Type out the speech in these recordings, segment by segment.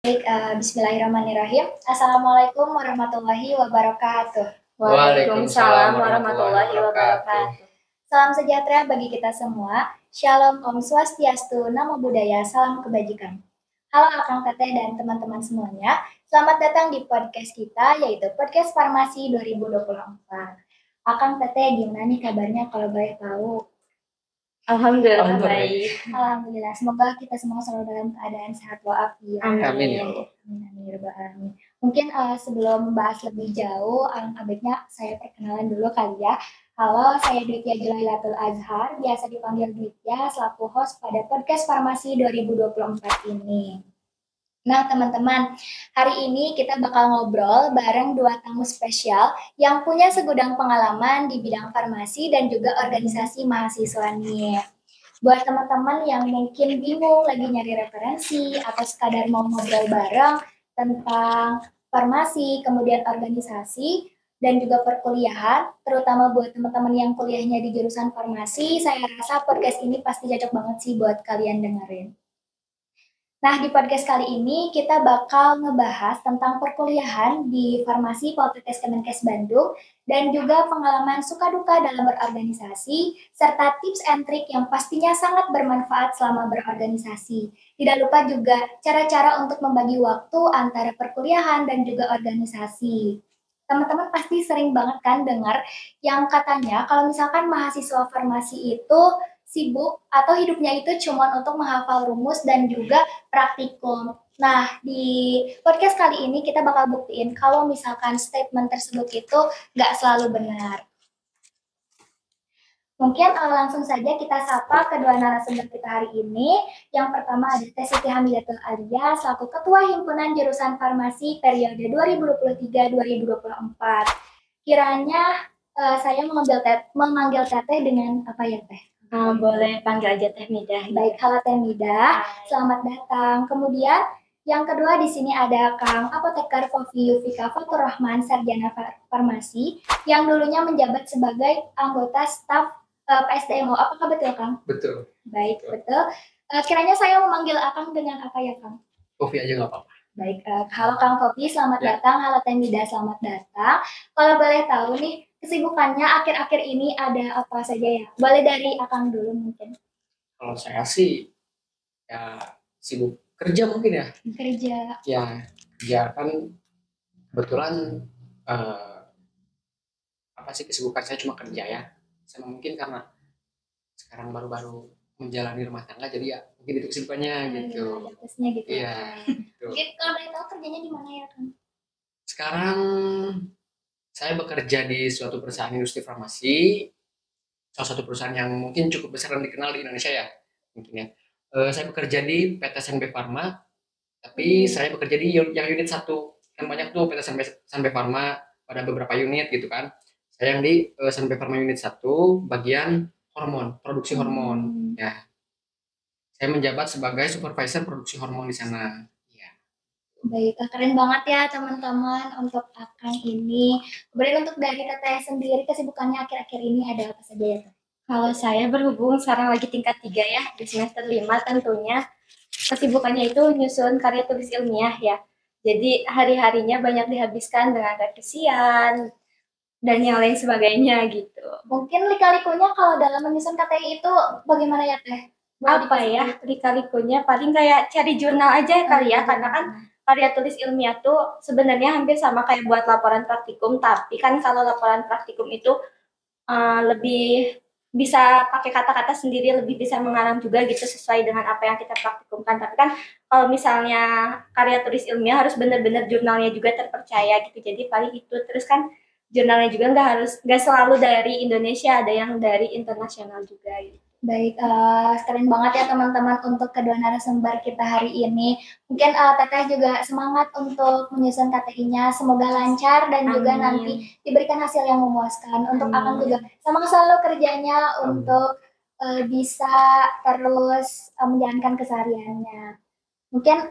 Bismillahirrahmanirrahim. Assalamualaikum warahmatullahi wabarakatuh. Waalaikumsalam warahmatullahi wabarakatuh. Salam sejahtera bagi kita semua. Shalom, Om Swastiastu, Namo Buddhaya, salam kebajikan. Halo Akang Teteh dan teman-teman semuanya. Selamat datang di podcast kita, yaitu Podcast Farmasi 2024. Akang Teteh, gimana nih kabarnya kalau boleh tahu? Alhamdulillah baik. Alhamdulillah, semoga kita semua selalu dalam keadaan sehat walafiat. Amin ya Allah. Amin. Mungkin sebelum membahas lebih jauh, baiknya saya perkenalan dulu kali ya. Halo, saya Ditya Julailatul Azhar, biasa dipanggil Ditya, selaku host pada podcast Farmasi 2024 ini. Nah teman-teman, hari ini kita bakal ngobrol bareng dua tamu spesial yang punya segudang pengalaman di bidang farmasi dan juga organisasi mahasiswa nih. Buat teman-teman yang mungkin bingung lagi nyari referensi atau sekadar mau ngobrol bareng tentang farmasi, kemudian organisasi, dan juga perkuliahan, terutama buat teman-teman yang kuliahnya di jurusan farmasi, saya rasa podcast ini pasti cocok banget sih buat kalian dengerin. Nah, di podcast kali ini kita bakal ngebahas tentang perkuliahan di Farmasi Poltekkes Kemenkes Bandung dan juga pengalaman suka duka dalam berorganisasi serta tips and trik yang pastinya sangat bermanfaat selama berorganisasi. Tidak lupa juga cara-cara untuk membagi waktu antara perkuliahan dan juga organisasi. Teman-teman pasti sering banget kan dengar yang katanya kalau misalkan mahasiswa farmasi itu sibuk atau hidupnya itu cuma untuk menghafal rumus dan juga praktikum. Nah, di podcast kali ini kita bakal buktiin kalau misalkan statement tersebut itu nggak selalu benar. Mungkin langsung saja kita sapa kedua narasumber kita hari ini. Yang pertama ada Teh Siti Hamidatul Alia selaku Ketua Himpunan Jurusan Farmasi periode 2023-2024. Kiranya saya memanggil Teteh dengan apa ya Teh? Boleh panggil aja Teh Midah. Baik, halo Teh Midah. Selamat datang. Kemudian yang kedua di sini ada Kang Apoteker Fofi Yufika Fatur Rahman, Sarjana Farmasi, yang dulunya menjabat sebagai anggota staf PSDMO. Apakah betul, Kang? Betul. Baik, betul. Kiranya saya memanggil Akang dengan apa ya, Kang? Fofi aja nggak apa-apa. Baik, halo Kang Fofi, selamat datang. Halo Teh Midah, selamat datang. Kalau boleh tahu nih, kesibukannya akhir-akhir ini ada apa saja ya? Boleh dari Akang dulu mungkin. Kalau saya sih ya sibuk kerja mungkin ya. Kerja. Ya kerja kan kebetulan apa sih kesibukan saya cuma kerja ya. Sama mungkin karena sekarang baru-baru menjalani rumah tangga jadi ya mungkin itu kesibukannya gitu. Terusnya gitu. Iya. Mungkin kalau boleh tahu kerjanya di mana ya Kang? Sekarang saya bekerja di suatu perusahaan industri farmasi, salah satu perusahaan yang mungkin cukup besar dan dikenal di Indonesia ya, mungkin ya. Saya bekerja di PT SNB Pharma, tapi saya bekerja di yang unit 1. Kan banyak tuh PT SNB Pharma, pada beberapa unit gitu kan. Saya yang di SNB Pharma unit 1, bagian hormon, produksi hormon. Ya, saya menjabat sebagai supervisor produksi hormon di sana. Baik, keren banget ya teman-teman untuk Akang ini. Kemudian untuk dari Teteh sendiri kesibukannya akhir-akhir ini ada apa saja ya? Kalau saya berhubung sekarang lagi tingkat 3 ya, di semester 5 tentunya kesibukannya itu nyusun karya tulis ilmiah ya. Jadi hari-harinya banyak dihabiskan dengan revisian dan yang lain sebagainya gitu. Mungkin lika-likunya kalau dalam menyusun KTI itu bagaimana ya Teh? Apa ya lika-likunya paling kayak cari jurnal aja kali ya, karena kan karya tulis ilmiah tuh sebenarnya hampir sama kayak buat laporan praktikum, tapi kan kalau laporan praktikum itu lebih bisa pakai kata-kata sendiri, lebih bisa mengarang juga gitu sesuai dengan apa yang kita praktikumkan. Tapi kan kalau misalnya karya tulis ilmiah harus benar-benar jurnalnya juga terpercaya gitu. Jadi paling itu, terus kan jurnalnya juga nggak selalu dari Indonesia, ada yang dari internasional juga gitu. Baik, keren banget ya teman-teman untuk kedua narasumber kita hari ini. Mungkin Teteh juga semangat untuk menyusun KTI-nya, semoga lancar dan juga nanti diberikan hasil yang memuaskan. Untuk Akang juga semangat selalu kerjanya untuk bisa terus menjalankan kesehariannya. Mungkin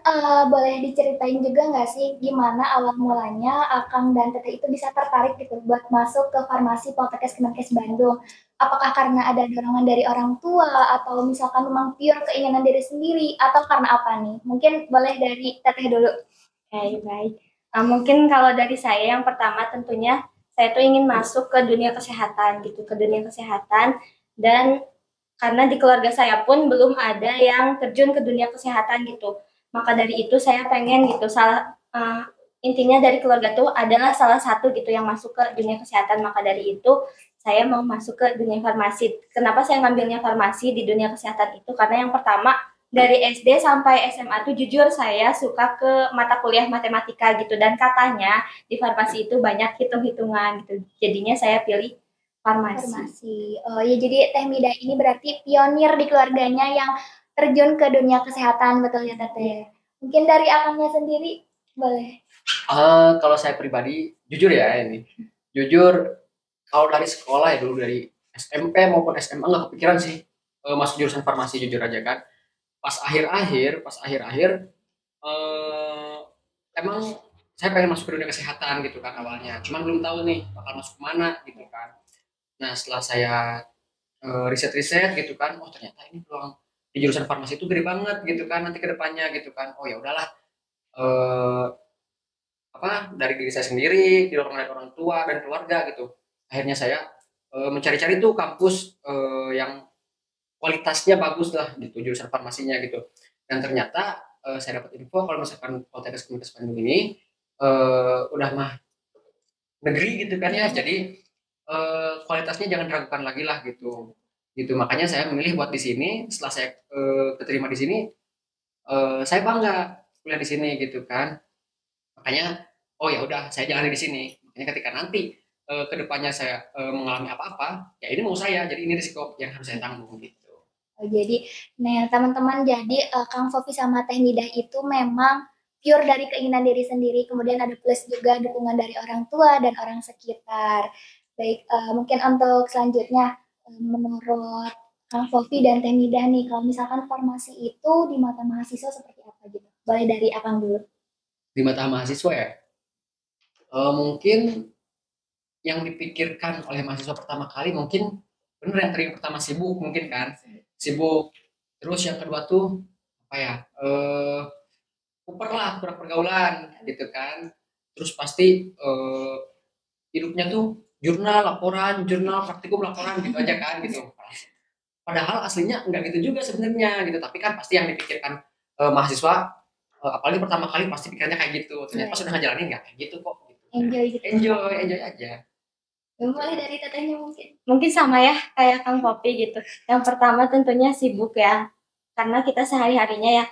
boleh diceritain juga nggak sih gimana awal mulanya Akang dan Teteh itu bisa tertarik gitu buat masuk ke farmasi Poltekkes Kemenkes Bandung? Apakah karena ada dorongan dari orang tua atau misalkan memang pure keinginan diri sendiri atau karena apa nih? Mungkin boleh dari Teteh dulu. Baik, baik. Mungkin kalau dari saya yang pertama tentunya saya tuh ingin masuk ke dunia kesehatan gitu, ke dunia kesehatan dan karena di keluarga saya pun belum ada yang terjun ke dunia kesehatan gitu. Maka dari itu saya pengen gitu intinya dari keluarga tuh adalah salah satu gitu yang masuk ke dunia kesehatan. Maka dari itu saya mau masuk ke dunia farmasi. Kenapa saya ngambilnya farmasi di dunia kesehatan itu? Karena yang pertama dari SD sampai SMA tuh jujur saya suka ke mata kuliah matematika gitu dan katanya di farmasi itu banyak hitung-hitungan gitu. Jadinya saya pilih farmasi. Farmasi. Oh ya, jadi Teh Mida ini berarti pionir di keluarganya yang terjun ke dunia kesehatan, betul ya Teteh? Mungkin dari Akangnya sendiri, boleh. Kalau saya pribadi, jujur ya ini, jujur kalau dari sekolah ya dulu dari SMP maupun SMA nggak kepikiran sih masuk jurusan farmasi jujur aja kan. Pas akhir-akhir eh, emang saya pengen masuk ke dunia kesehatan gitu kan awalnya. Cuman belum tahu nih bakal masuk kemana gitu kan. Nah setelah saya riset-riset gitu kan, oh ternyata ini peluang di jurusan farmasi itu gede banget gitu kan nanti ke depannya gitu kan. Oh ya udahlah eh, dari diri saya sendiri, didorong oleh orang tua dan keluarga gitu. Akhirnya saya mencari-cari tuh kampus yang kualitasnya bagus lah gitu jurusan farmasinya gitu. Dan ternyata saya dapat info kalau misalkan Poltekkes Kemenkes Bandung ini udah mah negeri gitu kan ya. Jadi kualitasnya jangan diragukan lagi lah gitu. Gitu makanya saya memilih buat di sini. Setelah saya keterima di sini, saya bangga kuliah di sini gitu kan. Makanya oh ya udah saya jalani di sini. Makanya ketika nanti kedepannya saya mengalami apa-apa, ya ini mau saya, jadi ini risiko yang harus saya tanggung gitu. Oh, jadi, nah teman-teman, jadi Kang Fofi sama Teh Mida itu memang pure dari keinginan diri sendiri, kemudian ada plus juga dukungan dari orang tua dan orang sekitar. Baik, mungkin untuk selanjutnya, menurut Kang Fofi dan Teh Mida nih, kalau misalkan farmasi itu di mata mahasiswa seperti apa gitu? Boleh dari Akang dulu. Di mata mahasiswa ya, mungkin yang dipikirkan oleh mahasiswa pertama kali mungkin bener yang tadi yang pertama sibuk mungkin kan, sibuk. Terus yang kedua tuh apa ya, kuper lah kurang pergaulan gitu kan. Terus pasti hidupnya tuh jurnal praktikum laporan gitu aja kan gitu. Padahal aslinya nggak gitu juga sebenarnya gitu, tapi kan pasti yang dipikirkan mahasiswa apalagi pertama kali pasti pikirnya kayak gitu. Ternyata pas udah ngejalanin nggak kayak gitu kok gitu. Enjoy gitu. Enjoy aja. Mulai dari Tetehnya mungkin. Mungkin sama ya kayak Kang Popi gitu. Yang pertama tentunya sibuk ya. Karena kita sehari-harinya ya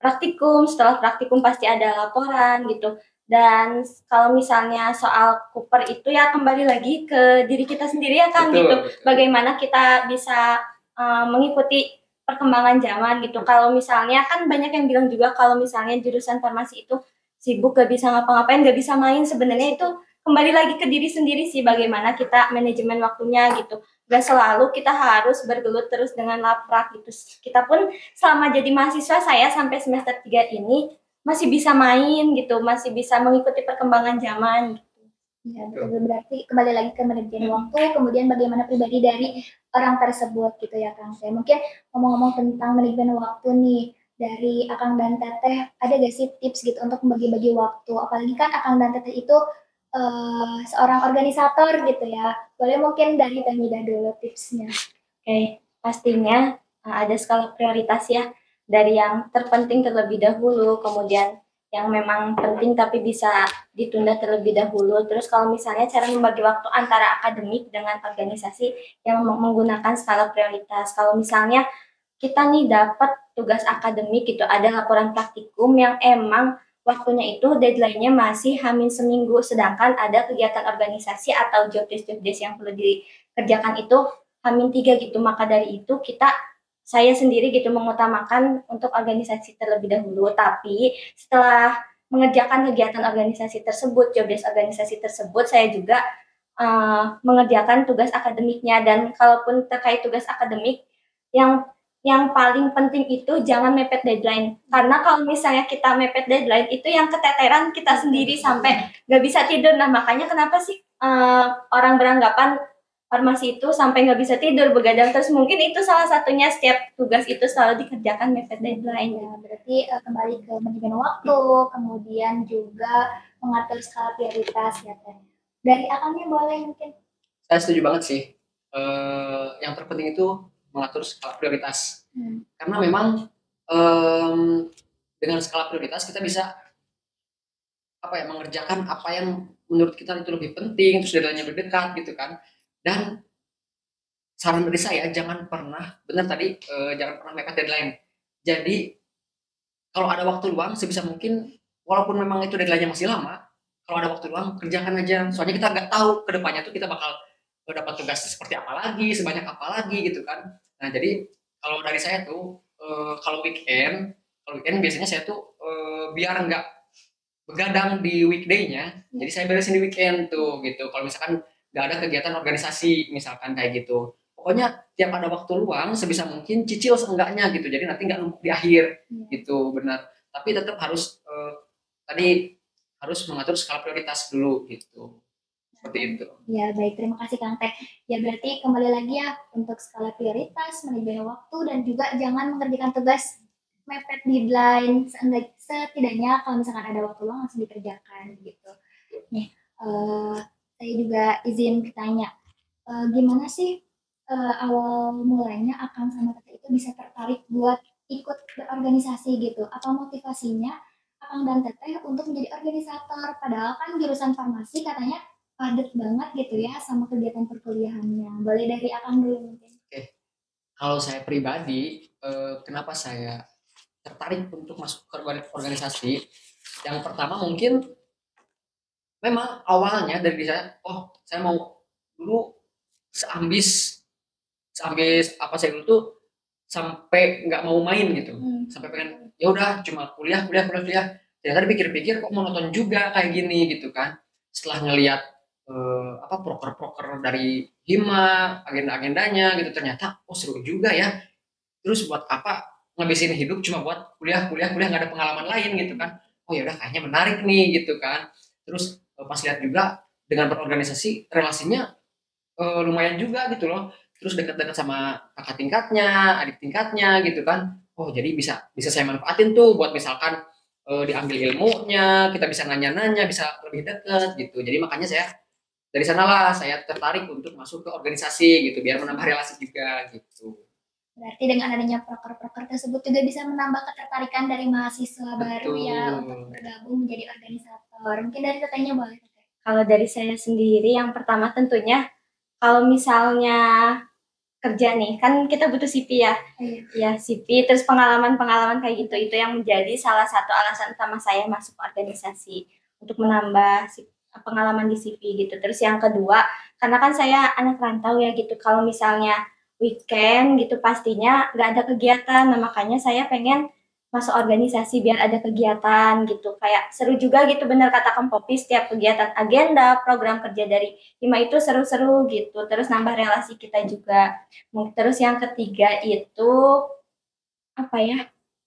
praktikum, setelah praktikum pasti ada laporan gitu. Dan kalau misalnya soal Cooper itu ya kembali lagi ke diri kita sendiri ya Kang Betul, gitu. betul. Bagaimana kita bisa mengikuti perkembangan zaman gitu. Kalau misalnya kan banyak yang bilang juga kalau misalnya jurusan farmasi itu sibuk gak bisa ngapa-ngapain, gak bisa main. Sebenarnya itu kembali lagi ke diri sendiri sih bagaimana kita manajemen waktunya gitu. Gak selalu kita harus bergelut terus dengan laprak gitu. Kita pun selama jadi mahasiswa saya sampai semester 3 ini masih bisa main gitu, masih bisa mengikuti perkembangan zaman. Ya, betul. Berarti kembali lagi ke manajemen waktu, kemudian bagaimana pribadi dari orang tersebut gitu ya Kang. Saya mungkin ngomong-ngomong tentang manajemen waktu nih, dari Akang dan Teteh, ada gak sih tips gitu untuk membagi-bagi waktu? Apalagi kan Akang dan Teteh itu seorang organisator gitu ya. Boleh mungkin dari Teh Mida dulu tipsnya. Oke, pastinya ada skala prioritas ya. Dari yang terpenting terlebih dahulu, kemudian yang memang penting tapi bisa ditunda terlebih dahulu. Terus kalau misalnya cara membagi waktu antara akademik dengan organisasi yang menggunakan skala prioritas. Kalau misalnya kita nih dapat tugas akademik gitu, ada laporan praktikum yang emang waktunya itu deadline-nya masih hamin seminggu, sedangkan ada kegiatan organisasi atau job desk yang perlu dikerjakan itu hamin 3 gitu. Maka dari itu saya sendiri gitu mengutamakan untuk organisasi terlebih dahulu, tapi setelah mengerjakan kegiatan organisasi tersebut, job desk organisasi tersebut, saya juga mengerjakan tugas akademiknya. Dan kalaupun terkait tugas akademik yang yang paling penting itu jangan mepet deadline. Karena kalau misalnya kita mepet deadline itu yang keteteran kita sendiri sampai nggak bisa tidur. Nah makanya kenapa sih orang beranggapan farmasi itu sampai nggak bisa tidur begadang terus, mungkin itu salah satunya, setiap tugas itu selalu dikerjakan mepet deadline. Ya, berarti kembali ke manajemen waktu, kemudian juga mengatur skala prioritas ya Teh. Dari Akangnya boleh mungkin. Saya setuju banget sih. Yang terpenting itu mengatur skala prioritas. Karena memang dengan skala prioritas kita bisa mengerjakan apa yang menurut kita itu lebih penting, terus deadline-nya lebih dekat gitu kan. Dan saran dari saya jangan pernah, benar tadi, jangan pernah mepet deadline. Jadi kalau ada waktu luang sebisa mungkin, walaupun memang itu deadline-nya masih lama, kalau ada waktu luang kerjakan aja. Soalnya kita nggak tahu ke depannya tuh kita bakal dapat tugas seperti apa lagi, sebanyak apa lagi gitu kan. Nah jadi kalau dari saya tuh kalau weekend biasanya saya tuh biar nggak begadang di weekday-nya, jadi saya beresin di weekend tuh gitu. Kalau misalkan nggak ada kegiatan organisasi misalkan kayak gitu, pokoknya tiap ada waktu luang sebisa mungkin cicil seenggaknya gitu, jadi nanti nggak numpuk di akhir gitu. Benar, tapi tetap harus tadi harus mengatur skala prioritas dulu gitu, seperti itu. Ya baik, terima kasih Kang Teh. Ya berarti kembali lagi ya untuk skala prioritas, manajemen waktu, dan juga jangan mengerjakan tugas mepet deadline. Setidaknya kalau misalkan ada waktu luang langsung dikerjakan gitu. Nih, saya juga izin bertanya, gimana sih awal mulanya Akang sama Teteh itu bisa tertarik buat ikut berorganisasi gitu? Apa motivasinya Akang dan Teteh untuk menjadi organisator? Padahal kan jurusan farmasi katanya padat banget gitu ya sama kegiatan perkuliahannya. Boleh dari Akang dulu mungkin. Oke, kalau saya pribadi, kenapa saya tertarik untuk masuk ke organisasi? Yang pertama mungkin memang awalnya dari saya, saya mau dulu seambis seambis apa saya dulu tuh sampai nggak mau main gitu, sampai pengen ya udah cuma kuliah kuliah kuliah kuliah. Ternyata dipikir-pikir kok monoton juga kayak gini gitu kan. Setelah ngelihat proker-proker dari Hima, agenda-agendanya gitu, ternyata seru juga ya. Terus buat apa ngabisin hidup cuma buat kuliah kuliah kuliah, nggak ada pengalaman lain gitu kan. Oh ya udah kayaknya menarik nih gitu kan. Terus pas lihat juga dengan berorganisasi relasinya lumayan juga gitu loh. Terus dekat-dekat sama kakak tingkatnya, adik tingkatnya gitu kan. Oh jadi bisa bisa saya manfaatin tuh buat misalkan diambil ilmunya, kita bisa nanya-nanya, bisa lebih dekat gitu. Jadi makanya saya dari sanalah saya tertarik untuk masuk ke organisasi gitu, biar menambah relasi juga gitu. Berarti dengan adanya proker-proker tersebut juga bisa menambah ketertarikan dari mahasiswa baru ya untuk bergabung menjadi organisator. Mungkin dari Tetehnya boleh. Kalau dari saya sendiri, yang pertama tentunya kalau misalnya kerja nih, kan kita butuh CV ya. Ya, CV, terus pengalaman-pengalaman kayak gitu. Itu yang menjadi salah satu alasan utama saya masuk organisasi, untuk menambah pengalaman di CV gitu. Terus yang kedua, karena kan saya anak rantau ya gitu, kalau misalnya weekend gitu pastinya nggak ada kegiatan. Nah, makanya saya pengen masuk organisasi biar ada kegiatan gitu. Kayak seru juga gitu, bener kata Kang Popi, setiap kegiatan agenda, program kerja dari Hima itu seru-seru gitu. Terus nambah relasi kita juga. Terus yang ketiga itu apa ya?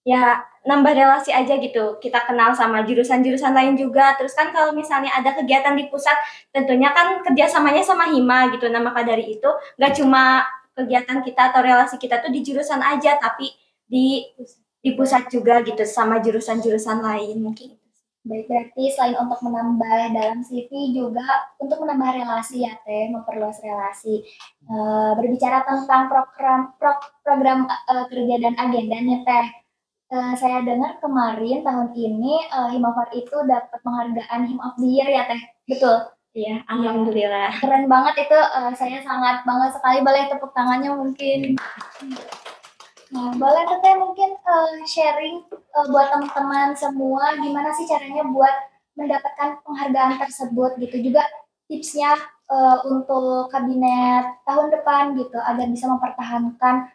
Ya nambah relasi aja gitu. Kita kenal sama jurusan-jurusan lain juga. Terus kan kalau misalnya ada kegiatan di pusat, tentunya kan kerjasamanya sama Hima gitu. Nah maka dari itu nggak cuma kegiatan kita atau relasi kita tuh di jurusan aja, tapi di pusat juga gitu sama jurusan-jurusan lain mungkin. Baik, berarti selain untuk menambah dalam CV juga untuk menambah relasi ya Teh, memperluas relasi. Berbicara tentang program kerja dan agenda nih Teh, saya dengar kemarin tahun ini Himafar itu dapat penghargaan Him of the Year ya Teh, betul? Iya, alhamdulillah. Keren banget itu, saya sangat bangga sekali, boleh tepuk tangannya mungkin. Nah, boleh Teteh mungkin sharing buat teman-teman semua gimana sih caranya buat mendapatkan penghargaan tersebut gitu, juga tipsnya untuk kabinet tahun depan gitu agar bisa mempertahankan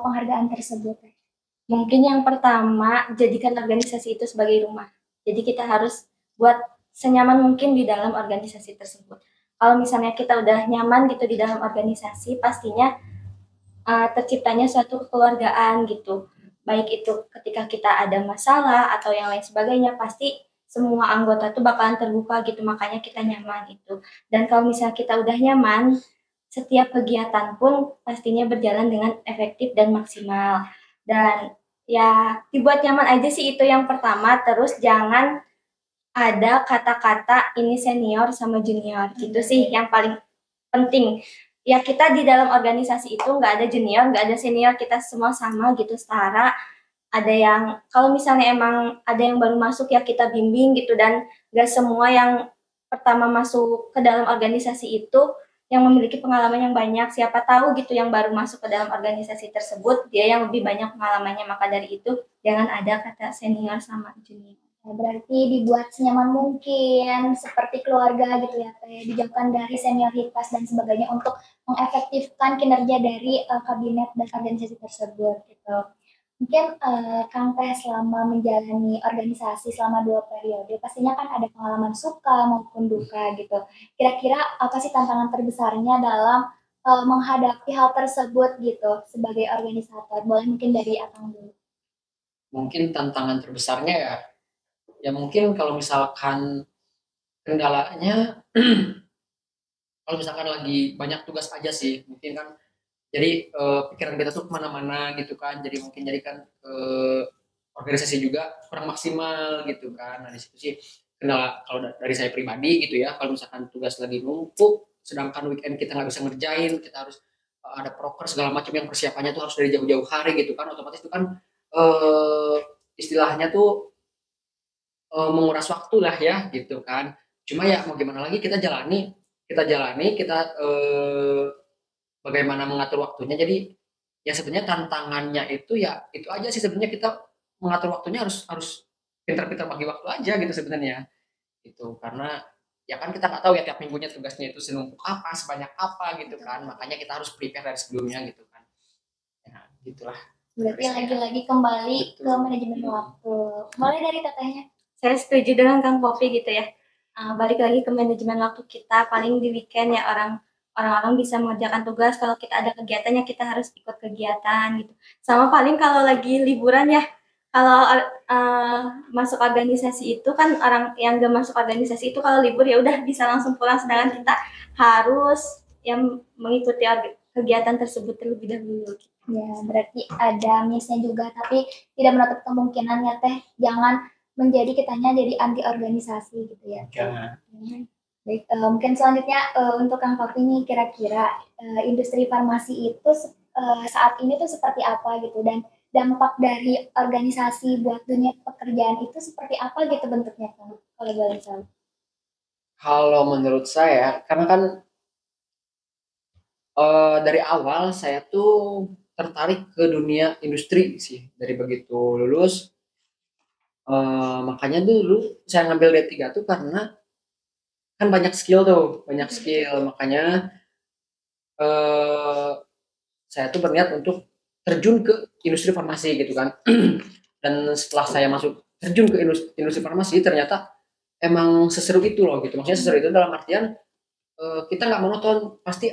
penghargaan tersebut. Mungkin yang pertama, jadikan organisasi itu sebagai rumah. Jadi kita harus buat senyaman mungkin di dalam organisasi tersebut. Kalau misalnya kita udah nyaman gitu di dalam organisasi, pastinya terciptanya suatu kekeluargaan gitu. Baik itu ketika kita ada masalah atau yang lain sebagainya, pasti semua anggota tuh bakalan terbuka gitu, makanya kita nyaman itu. Dan kalau misalnya kita udah nyaman, setiap kegiatan pun pastinya berjalan dengan efektif dan maksimal. Dan ya dibuat nyaman aja sih itu yang pertama, terus jangan ada kata-kata ini senior sama junior gitu sih yang paling penting. Ya kita di dalam organisasi itu nggak ada junior, nggak ada senior, kita semua sama gitu setara. Ada yang kalau misalnya emang ada yang baru masuk ya kita bimbing gitu, dan nggak semua yang pertama masuk ke dalam organisasi itu yang memiliki pengalaman yang banyak. Siapa tahu gitu yang baru masuk ke dalam organisasi tersebut dia yang lebih banyak pengalamannya, maka dari itu jangan ada kata senior sama junior. Nah, berarti dibuat senyaman mungkin, seperti keluarga gitu ya, kayak dijauhkan dari senioritas dan sebagainya untuk mengefektifkan kinerja dari kabinet dan organisasi tersebut gitu. Mungkin Kang Teh selama menjalani organisasi selama 2 periode, pastinya kan ada pengalaman suka maupun duka gitu. Kira-kira apa sih tantangan terbesarnya dalam menghadapi hal tersebut gitu sebagai organisator? Boleh mungkin dari Akang dulu. Mungkin tantangan terbesarnya ya, ya mungkin kalau misalkan kendalanya, kalau misalkan lagi banyak tugas aja sih, mungkin kan jadi pikiran kita tuh kemana-mana gitu kan, jadi mungkin jadi kan organisasi juga kurang maksimal gitu kan. Nah di situ sih kendala kalau dari saya pribadi gitu ya, kalau misalkan tugas lagi numpuk sedangkan weekend kita nggak bisa ngerjain, kita harus ada proker segala macam yang persiapannya tuh harus dari jauh-jauh hari gitu kan, otomatis itu kan eh, istilahnya tuh menguras waktu lah ya gitu kan. Cuma ya mau gimana lagi, kita bagaimana mengatur waktunya. Jadi ya sebenarnya tantangannya itu ya itu aja sih sebenarnya, kita mengatur waktunya harus harus pintar-pintar bagi waktu aja gitu sebenarnya itu, karena ya kan kita nggak tahu ya tiap minggunya tugasnya itu senumpuk apa, sebanyak apa gitu kan, makanya kita harus prepare dari sebelumnya gitu kan. Ya gitulah Berarti dari saya. lagi-lagi kembali ke Betul. manajemen waktu. Mulai dari tetehnya. Saya setuju dengan Kang Popi gitu ya. Balik lagi ke manajemen waktu kita, paling di weekend ya orang-orang bisa mengerjakan tugas, kalau kita ada kegiatannya kita harus ikut kegiatan gitu. Sama paling kalau lagi liburan ya, kalau masuk organisasi itu kan orang yang gak masuk organisasi itu kalau libur ya udah bisa langsung pulang, sedangkan kita harus yang mengikuti kegiatan tersebut terlebih dahulu. Ya, berarti ada miss-nya juga, tapi tidak menutup kemungkinan ya teh, jangan menjadi kitanya jadi anti organisasi gitu ya. Ya. Baik, mungkin selanjutnya untuk Kang Papi nih, kira-kira industri farmasi itu saat ini tuh seperti apa gitu, dan dampak dari organisasi buat dunia pekerjaan itu seperti apa gitu bentuknya Kang, kalau boleh tahu. Kalau menurut saya, karena kan dari awal saya tuh tertarik ke dunia industri sih dari begitu lulus. Makanya dulu saya ngambil D3 tuh karena kan banyak skill tuh, banyak skill. Makanya eh, saya tuh berniat untuk terjun ke industri farmasi gitu kan. Dan setelah saya masuk terjun ke industri farmasi, ternyata emang seseru itu loh gitu. Maksudnya seseru itu dalam artian kita nggak monoton, pasti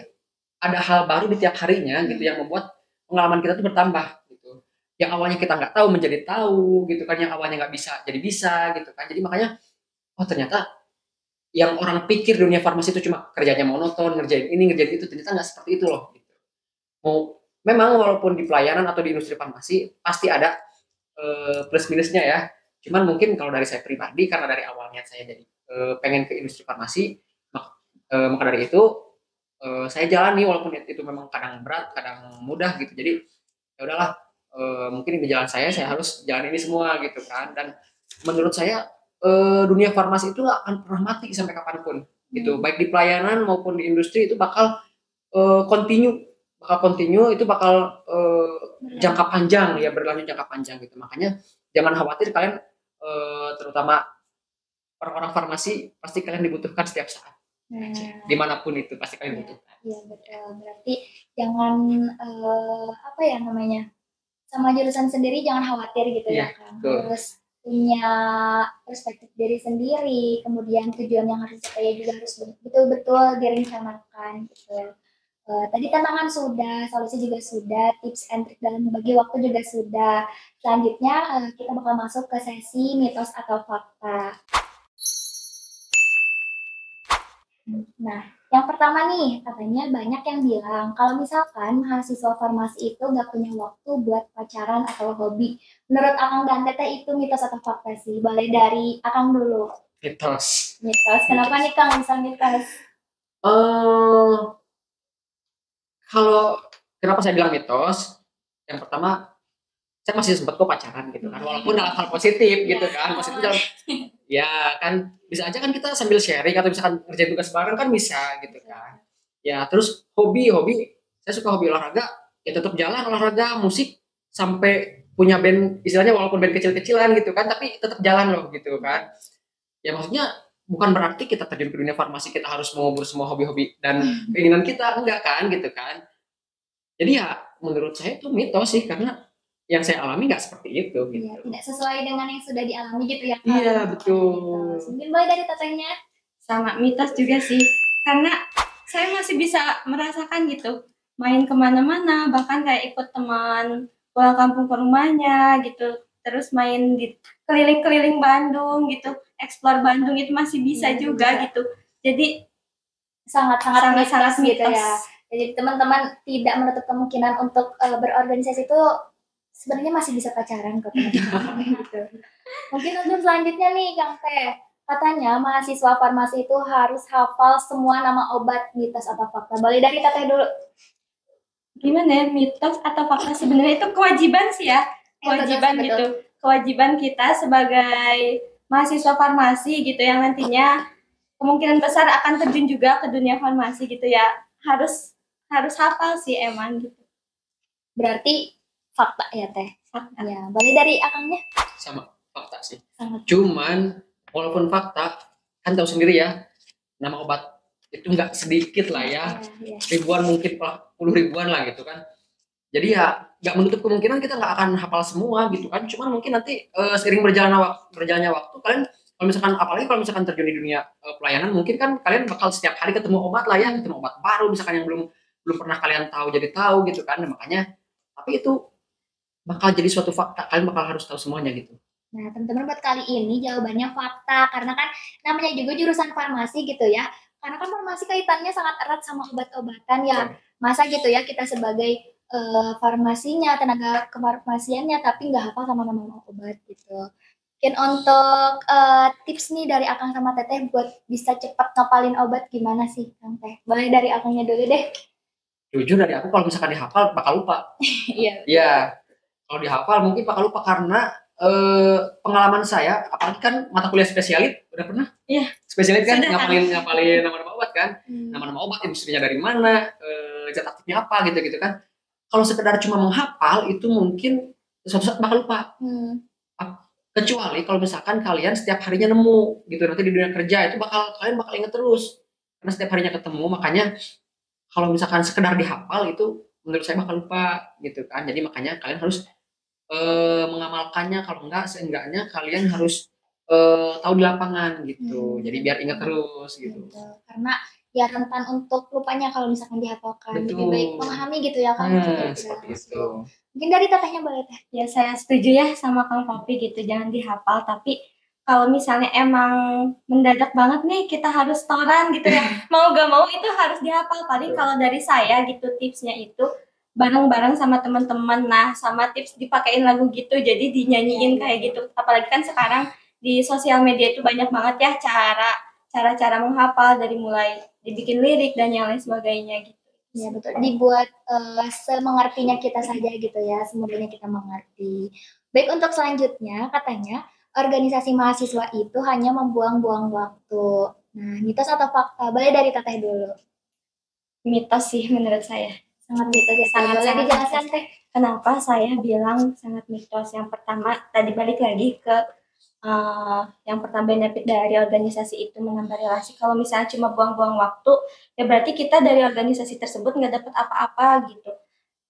ada hal baru di tiap harinya gitu yang membuat pengalaman kita tuh bertambah gitu. Yang awalnya kita nggak tahu menjadi tahu gitu kan, yang awalnya nggak bisa jadi bisa gitu kan. Jadi makanya oh ternyata yang orang pikir dunia farmasi itu cuma kerjanya monoton, ngerjain ini ngerjain itu, ternyata nggak seperti itu loh gitu. Mau memang walaupun di pelayanan atau di industri farmasi pasti ada plus minusnya ya. Cuman mungkin kalau dari saya pribadi, karena dari awalnya saya jadi pengen ke industri farmasi, maka dari itu saya jalani walaupun itu memang kadang berat, kadang mudah gitu. Jadi ya udahlah, mungkin di jalan saya harus jalan ini semua gitu kan. Dan menurut saya dunia farmasi itu nggak akan pernah mati sampai kapanpun gitu. Baik di pelayanan maupun di industri itu bakal continue, itu bakal jangka panjang ya, berlanjut jangka panjang gitu. Makanya jangan khawatir kalian, terutama orang-orang farmasi, pasti kalian dibutuhkan setiap saat. Nah, Dimanapun itu pasti kalian ya, butuhkan. ya betul. Berarti jangan apa ya namanya, sama jurusan sendiri jangan khawatir gitu Iya, ya Kang. betul. Harus punya perspektif diri sendiri, kemudian tujuan yang harus dicapai juga harus betul-betul direncanakan gitu. Tadi tantangan sudah, solusi juga sudah, tips and trik dalam membagi waktu juga sudah. Selanjutnya kita bakal masuk ke sesi mitos atau fakta. Nah, yang pertama nih, katanya banyak yang bilang kalau misalkan mahasiswa farmasi itu nggak punya waktu buat pacaran atau hobi. Menurut Akang dan Teteh itu mitos atau fakta sih? Boleh dari Akang dulu. Mitos. Mitos. Kenapa nih Kang bisa mitos? Eh kalau kenapa saya bilang mitos? Yang pertama, saya masih sempat kok pacaran gitu kan, walaupun dalam hal positif gitu kan, positif dalam, ya kan bisa aja kan kita sambil sharing atau misalkan ngerjain tugas bareng kan bisa gitu kan. Ya terus hobi, saya suka hobi olahraga, ya tetap jalan olahraga, musik sampai punya band istilahnya walaupun band kecil-kecilan gitu kan, tapi tetap jalan loh gitu kan. Ya maksudnya bukan berarti kita terjun ke dunia farmasi kita harus mengubur semua hobi-hobi dan keinginan kita, enggak kan gitu kan. Jadi ya menurut saya itu mitos sih karena yang saya alami nggak seperti itu gitu. Iya, tidak sesuai dengan yang sudah dialami gitu ya Kang. Iya betul. Mitos. Mungkin boleh dari Tetehnya. Sama mitos juga sih, karena saya masih bisa merasakan gitu, main kemana-mana, bahkan kayak ikut teman pulang kampung ke rumahnya gitu, terus main di keliling-keliling Bandung gitu, explore Bandung itu masih bisa Iya, juga bisa. gitu. Jadi Sangat-sangat sangat-sangat mitos gitu mitos. ya. Jadi teman-teman tidak menutup kemungkinan untuk berorganisasi itu sebenarnya masih bisa pacaran kok teman-teman gitu. Mungkin untuk selanjutnya nih Kang Teh, katanya mahasiswa farmasi itu harus hafal semua nama obat, mitos atau fakta. Boleh dari Teteh dulu. Gimana ya, mitos atau fakta? Sebenarnya itu kewajiban sih ya, kewajiban Betul, gitu, betul. kewajiban kita sebagai mahasiswa farmasi gitu yang nantinya kemungkinan besar akan terjun juga ke dunia farmasi gitu ya, harus harus hafal sih emang gitu. Berarti fakta ya Teh. Fakta. Ya, boleh dari Akangnya. Sama fakta sih. Sangat. Cuman walaupun fakta kan tahu sendiri ya nama obat itu nggak sedikit lah ya, Ya. ribuan mungkin puluh ribuan lah gitu kan. Jadi ya nggak menutup kemungkinan kita nggak akan hafal semua gitu kan. Cuman mungkin nanti seiring berjalannya waktu kalian kalau misalkan apalagi kalau misalkan terjun di dunia pelayanan mungkin kan kalian bakal setiap hari ketemu obat lah ya, ketemu obat baru misalkan yang belum belum pernah kalian tahu jadi tahu gitu kan. Nah, makanya tapi itu bakal jadi suatu fakta, kalian bakal harus tahu semuanya gitu. Nah, teman-teman buat kali ini jawabannya fakta karena kan namanya juga jurusan farmasi gitu ya. Karena kan farmasi kaitannya sangat erat sama obat-obatan ya. Masa gitu ya kita sebagai farmasinya, tenaga kefarmasiannya tapi nggak hafal sama nama obat gitu. Mungkin untuk tips nih dari Akang sama Teteh buat bisa cepat ngapalin obat gimana sih Kang Teh? Boleh dari Akangnya dulu deh. Jujur dari aku kalau misalkan dihafal bakal lupa. Iya. Iya, kalau dihafal mungkin bakal lupa karena pengalaman saya, apalagi kan mata kuliah spesialit, udah pernah? Iya. Spesialit kan Sudah. ngapalin nama-nama obat kan, nama-nama obat industrinya dari mana, zat aktifnya apa gitu kan. Kalau sekedar cuma menghafal itu mungkin suatu saat bakal lupa. Kecuali kalau misalkan kalian setiap harinya nemu gitu nanti di dunia kerja itu kalian bakal inget terus karena setiap harinya ketemu. Makanya kalau misalkan sekedar dihafal itu menurut saya bakal lupa gitu kan. Jadi makanya kalian harus mengamalkannya, kalau enggak seenggaknya kalian harus tahu di lapangan gitu. Jadi biar ingat terus gitu. Betul. Karena ya rentan untuk lupanya kalau misalkan dihafalkan. Betul. Lebih baik memahami gitu ya kan. Seperti itu. Mungkin dari Tetehnya boleh Teh. Ya saya setuju ya sama Kang Popi gitu, jangan dihafal, tapi kalau misalnya emang mendadak banget nih kita harus toran gitu ya, mau gak mau itu harus dihafal. Paling kalau dari saya gitu tipsnya itu bareng-bareng sama teman-teman, nah sama tips dipakein lagu gitu, jadi dinyanyiin kayak gitu. Apalagi kan sekarang di sosial media itu banyak banget ya cara-cara menghafal, dari mulai dibikin lirik dan yang lain sebagainya gitu. Ya betul, dibuat semengertinya kita saja gitu ya, semudahnya kita mengerti. Baik, untuk selanjutnya katanya organisasi mahasiswa itu hanya membuang-buang waktu. Nah, mitos atau fakta? Boleh dari Teteh dulu. Mitos sih menurut saya. Sangat mitos ya. Boleh dijelaskan Teh? Kenapa saya bilang sangat mitos? Yang pertama, tadi balik lagi ke yang pertama, benefit dari organisasi itu menambah relasi. Kalau misalnya cuma buang-buang waktu, ya berarti kita dari organisasi tersebut nggak dapat apa-apa gitu.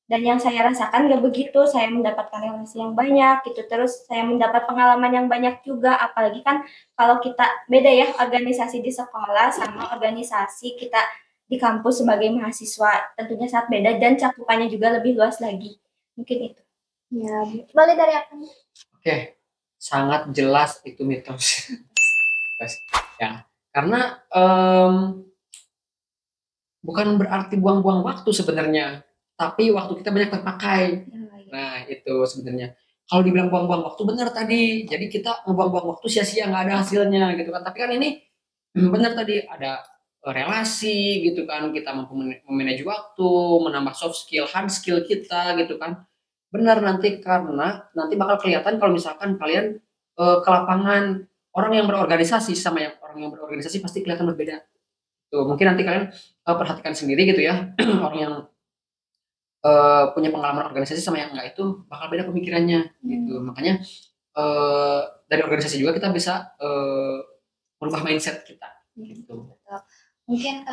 Dan yang saya rasakan nggak begitu, saya mendapatkan relasi yang banyak gitu, terus saya mendapat pengalaman yang banyak juga. Apalagi kan kalau kita beda ya organisasi di sekolah sama organisasi kita di kampus sebagai mahasiswa tentunya sangat beda dan cakupannya juga lebih luas lagi. Mungkin itu. Ya, boleh dari aku. Oke, sangat jelas itu mitos. Guys. Ya, karena bukan berarti buang-buang waktu sebenarnya, tapi waktu kita banyak terpakai. Nah, itu sebenarnya. Kalau dibilang buang-buang waktu, benar tadi. Jadi kita ngebuang-buang waktu sia-sia, nggak ada hasilnya gitu kan. Tapi kan ini benar tadi, ada relasi gitu kan. Kita mampu memanage waktu, menambah soft skill, hard skill kita gitu kan. Benar nanti, karena nanti bakal kelihatan kalau misalkan kalian ke lapangan, orang yang berorganisasi sama yang orang yang berorganisasi pasti kelihatan berbeda. Tuh, mungkin nanti kalian perhatikan sendiri gitu ya. Orang yang punya pengalaman organisasi sama yang enggak itu bakal beda pemikirannya gitu. Makanya eh, dari organisasi juga kita bisa merubah mindset kita gitu. Mungkin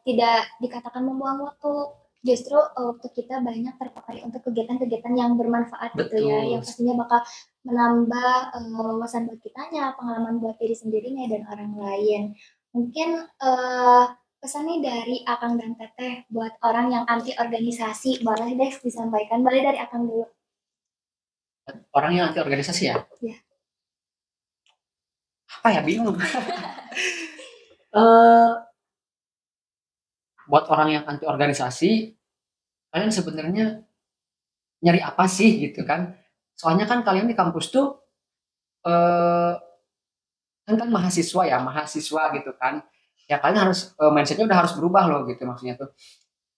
tidak dikatakan membuang waktu, justru waktu kita banyak terpakai untuk kegiatan-kegiatan yang bermanfaat gitu ya, yang pastinya bakal menambah wawasan buat kitanya, pengalaman buat diri sendirinya dan orang lain. Mungkin pesan nih dari Akang dan Teteh buat orang yang anti organisasi, boleh deh disampaikan. Boleh dari Akang dulu. Orang yang anti organisasi ya? Iya. Apa ya, bingung. Buat orang yang anti organisasi, kalian sebenarnya nyari apa sih gitu kan? Soalnya kan kalian di kampus tuh kan mahasiswa gitu kan. Ya kalian harus mindsetnya udah harus berubah loh gitu maksudnya tuh.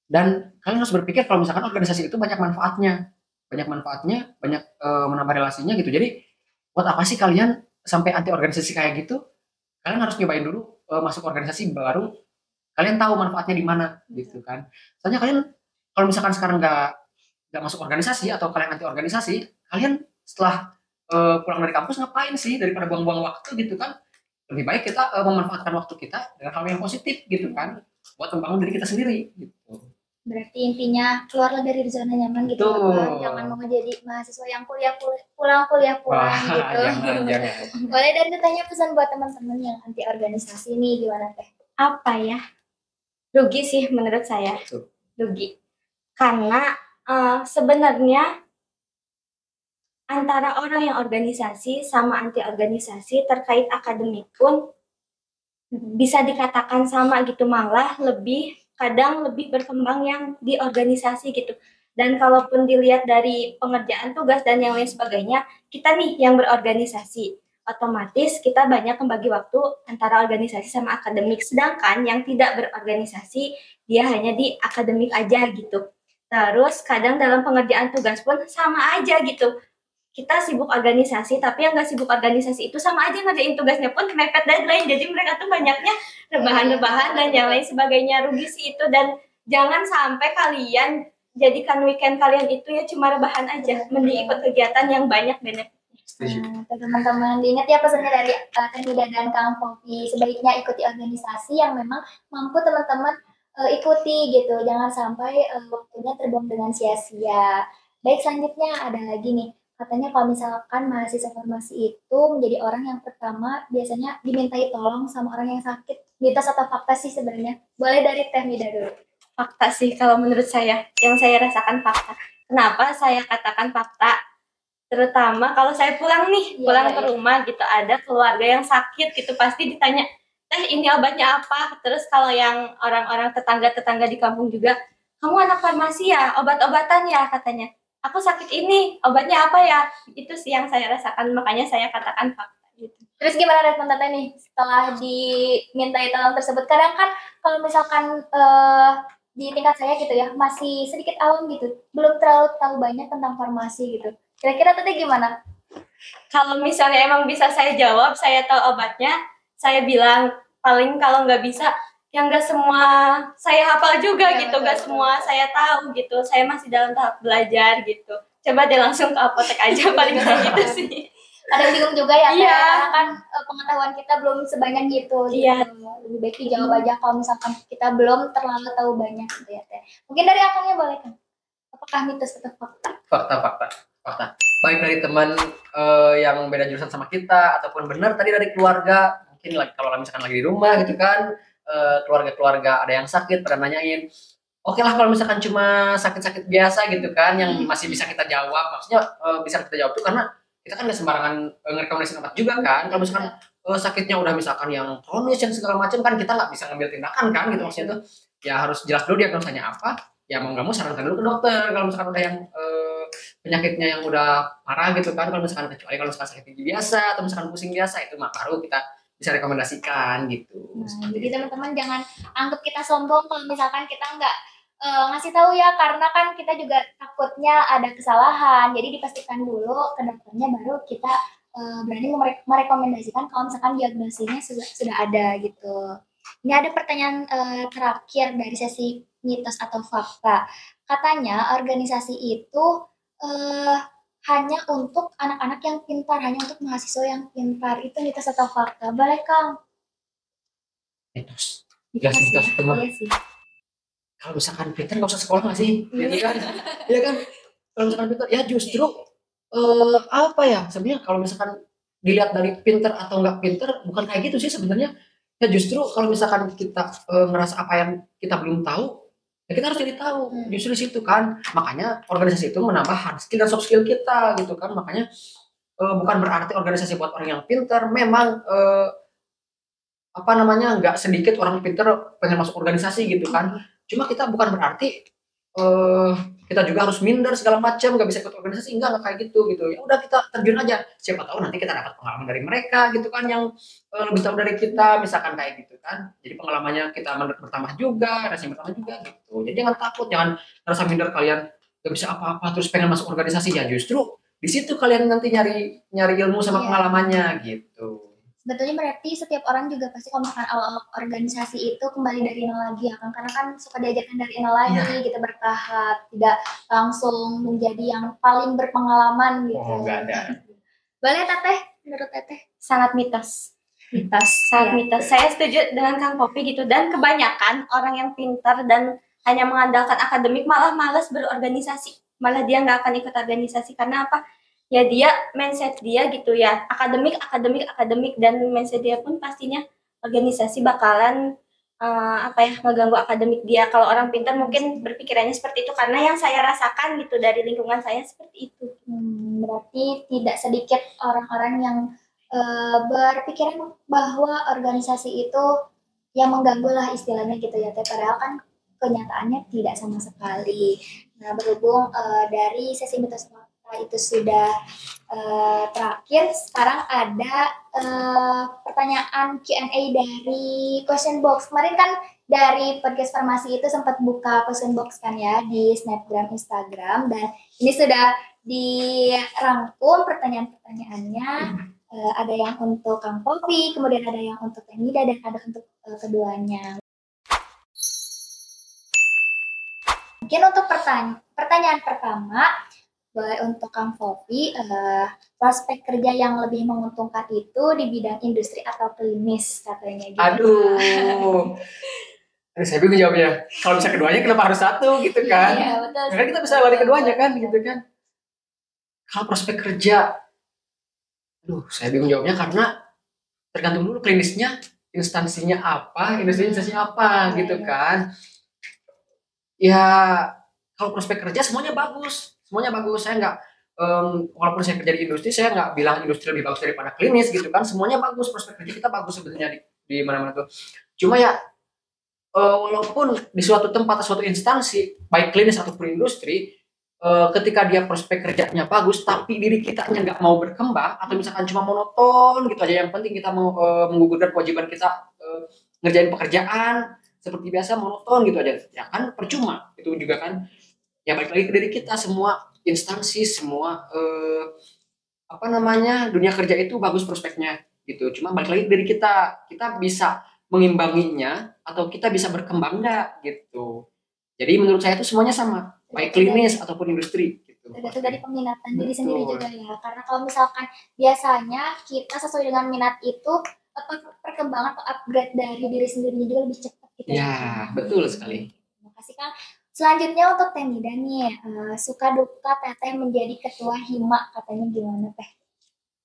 Dan kalian harus berpikir kalau misalkan organisasi itu banyak manfaatnya, banyak menambah relasinya gitu. Jadi buat apa sih kalian sampai anti organisasi kayak gitu? Kalian harus nyobain dulu masuk organisasi, baru kalian tahu manfaatnya di mana gitu kan. Soalnya kalian kalau misalkan sekarang nggak masuk organisasi atau kalian anti organisasi, kalian setelah pulang dari kampus ngapain sih daripada buang-buang waktu gitu kan? Lebih baik kita memanfaatkan waktu kita dengan hal yang positif gitu kan, buat membangun diri kita sendiri gitu. Berarti intinya keluarlah dari zona nyaman gitu kan. Jangan mau jadi mahasiswa yang kuliah pulang gitu. Jangan. Boleh dari tanya pesan buat teman-teman yang anti organisasi nih, gimana Teh? Apa ya? Rugi sih menurut saya. Rugi. Karena sebenarnya antara orang yang organisasi sama anti organisasi terkait akademik pun bisa dikatakan sama gitu, malah kadang lebih berkembang yang di organisasi gitu. Dan kalaupun dilihat dari pengerjaan tugas dan yang lain sebagainya, kita nih yang berorganisasi, otomatis kita banyak membagi waktu antara organisasi sama akademik. Sedangkan yang tidak berorganisasi, dia hanya di akademik aja gitu. Terus kadang dalam pengerjaan tugas pun sama aja gitu. Kita sibuk organisasi, tapi yang nggak sibuk organisasi itu sama aja ngerjain tugasnya pun mepet deadline. Jadi mereka tuh banyaknya rebahan-rebahan dan yang lain sebagainya. Rugi sih itu, dan jangan sampai kalian jadikan weekend kalian itu ya cuma rebahan aja. Mending ikut kegiatan yang banyak benefit. Teman-teman diingat ya pesannya dari Teh Nida dan Kang Popi, sebaiknya ikuti organisasi yang memang mampu teman-teman ikuti gitu, jangan sampai waktunya terbuang dengan sia-sia. Baik, selanjutnya ada lagi nih, katanya kalau misalkan mahasiswa farmasi itu menjadi orang yang pertama biasanya dimintai tolong sama orang yang sakit. Mitos atau fakta sih sebenarnya? Boleh dari Teh Nida dulu. Fakta sih kalau menurut saya, yang saya rasakan fakta. Kenapa saya katakan fakta? Terutama kalau saya pulang ke rumah gitu, ada keluarga yang sakit gitu, pasti ditanya, ini obatnya apa? Terus kalau yang orang-orang tetangga-tetangga di kampung juga, kamu anak farmasi ya, obat-obatan ya, katanya. Aku sakit ini, obatnya apa ya? Itu sih yang saya rasakan, makanya saya katakan fakta gitu. Terus gimana respon Tete nih setelah dimintai tolong tersebut? Kadang kan kalau misalkan di tingkat saya gitu ya, masih sedikit awam gitu, belum terlalu tahu banyak tentang farmasi gitu. Kira-kira Tete gimana? Kalau misalnya emang bisa saya jawab, saya tahu obatnya, saya bilang. Paling kalau nggak bisa, yang nggak semua saya hafal juga ya, gitu, nggak semua saya tahu gitu. Saya masih dalam tahap belajar gitu. Coba deh langsung ke apotek aja, paling kayak gitu sih. Ada yang bingung juga ya, karena kan pengetahuan kita belum sebanyak gitu. Iya. Gitu. Lebih baik dijawab aja kalau misalkan kita belum terlalu tahu banyak gitu ya Teh. Mungkin dari Akangnya boleh kan? Apakah mitos atau fakta? Fakta. Baik dari teman yang beda jurusan sama kita, ataupun benar tadi dari keluarga. Mungkin kalau misalkan lagi di rumah gitu kan, keluarga-keluarga ada yang sakit pada nanyain. Oke lah kalau misalkan cuma sakit-sakit biasa gitu kan yang masih bisa kita jawab, maksudnya bisa kita jawab tuh karena kita kan nggak sembarangan ngerekomendasi obat juga kan. Kalau misalkan sakitnya udah misalkan yang kronis yang segala macam kan kita nggak bisa ngambil tindakan kan gitu maksudnya tuh ya harus jelas dulu diagnosanya apa ya mau nggak mau sarankan dulu ke dokter kalau misalkan udah yang penyakitnya yang udah parah gitu kan kalau misalkan kecuali kalau misalkan sakit gigi biasa atau misalkan pusing biasa itu mah baru kita bisa rekomendasikan gitu. Nah, jadi teman-teman jangan anggap kita sombong kalau misalkan kita nggak ngasih tahu ya karena kan kita juga takutnya ada kesalahan. Jadi dipastikan dulu ke dokternya baru kita berani merekomendasikan kalau misalkan diagnosisnya sudah ada gitu. Ini ada pertanyaan terakhir dari sesi mitos atau fakta. Katanya organisasi itu eh, hanya untuk anak-anak yang pintar, hanya untuk mahasiswa yang pintar. Itu mitos atau fakta? Boleh Kang? Mitos. Jelas mitos itu mah. Iya sih. Kalau misalkan pintar nggak usah sekolah nggak sih? Gitu kan? Iya kan? Kalau misalkan pintar ya justru apa ya sebenarnya kalau misalkan dilihat dari pintar atau nggak pintar bukan kayak gitu sih sebenarnya ya justru kalau misalkan kita ngerasa apa yang kita belum tahu ya kita harus jadi tahu justru di situ kan makanya organisasi itu menambah hard skill dan soft skill kita gitu kan makanya bukan berarti organisasi buat orang yang pintar memang apa namanya nggak sedikit orang pintar pengen masuk organisasi gitu kan cuma kita bukan berarti kita juga harus minder segala macam nggak bisa ikut organisasi enggak kayak gitu gitu ya udah kita terjun aja siapa tahu nanti kita dapat pengalaman dari mereka gitu kan yang lebih tahu dari kita misalkan kayak gitu kan jadi pengalamannya kita bertambah juga rasanya bertambah juga gitu jadi jangan takut jangan rasa minder kalian nggak bisa apa-apa terus pengen masuk organisasi ya justru di situ kalian nanti nyari nyari ilmu sama pengalamannya gitu. Sebetulnya berarti setiap orang juga pasti kalau misalkan awal organisasi itu kembali dari nol lagi ya kan karena kan suka diajarkan dari nol lagi gitu bertahap tidak langsung menjadi yang paling berpengalaman gitu. Oh nggak ada. Boleh Teteh menurut Teteh? Sangat mitos. Sangat mitos. Saya setuju dengan Kang Popi gitu dan kebanyakan orang yang pintar dan hanya mengandalkan akademik malah malas berorganisasi. Malah dia nggak akan ikut organisasi karena apa? Ya dia mindset dia gitu ya akademik dan mindset dia pun pastinya organisasi bakalan apa ya ngeganggu akademik dia. Kalau orang pintar mungkin berpikirannya seperti itu karena yang saya rasakan gitu dari lingkungan saya seperti itu. Berarti tidak sedikit orang-orang yang berpikiran bahwa organisasi itu yang mengganggu lah istilahnya gitu ya Teh. Padahal kan kenyataannya tidak sama sekali. Nah berhubung dari sesi mitos itu sudah terakhir, sekarang ada pertanyaan Q&A dari question box. Kemarin kan dari podcast farmasi itu sempat buka question box kan ya di Snapgram, Instagram dan ini sudah dirangkum pertanyaan-pertanyaannya. Ada yang untuk Kang Popi, kemudian ada yang untuk Teh Nida dan ada untuk keduanya. Mungkin untuk pertanyaan pertama untuk Kang Popi, prospek kerja yang lebih menguntungkan itu di bidang industri atau klinis katanya gitu. Aduh. Saya bingung jawabnya. Kalau bisa keduanya kenapa harus satu gitu kan? Iya, betul. Karena kita bisa balik keduanya kan gitu kan. Kalau prospek kerja, aduh saya bingung jawabnya karena tergantung dulu klinisnya, instansinya apa, industrinya apa gitu kan. Ya kalau prospek kerja semuanya bagus. Saya nggak walaupun saya kerja di industri saya nggak bilang industri lebih bagus daripada klinis gitu kan semuanya bagus prospek kerja kita bagus sebenarnya di mana-mana tuh cuma ya walaupun di suatu tempat atau suatu instansi baik klinis ataupun industri ketika dia prospek kerjanya bagus tapi diri kitanya nggak mau berkembang atau misalkan cuma monoton gitu aja yang penting kita mau menggugurkan kewajiban kita ngerjain pekerjaan seperti biasa monoton gitu aja ya kan percuma itu juga kan ya balik lagi ke diri kita semua instansi semua apa namanya dunia kerja itu bagus prospeknya gitu cuma balik lagi ke diri kita bisa mengimbanginya atau kita bisa berkembang enggak gitu jadi menurut saya itu semuanya sama baik klinis ataupun industri gitu tergantung dari peminatan diri sendiri juga ya karena kalau misalkan biasanya kita sesuai dengan minat itu perkembangan atau upgrade dari diri sendiri juga lebih cepat gitu ya betul sekali. Terima kasih Kang. Selanjutnya untuk Teh Nida nih, suka duka Teteh menjadi ketua Hima katanya gimana Teh?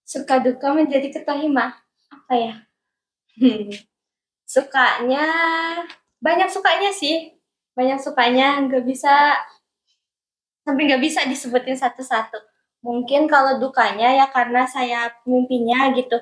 Suka duka menjadi ketua Hima apa ya? Sukanya banyak sukanya sih. Banyak sukanya nggak bisa disebutin satu-satu. Mungkin kalau dukanya ya karena saya pemimpinnya gitu.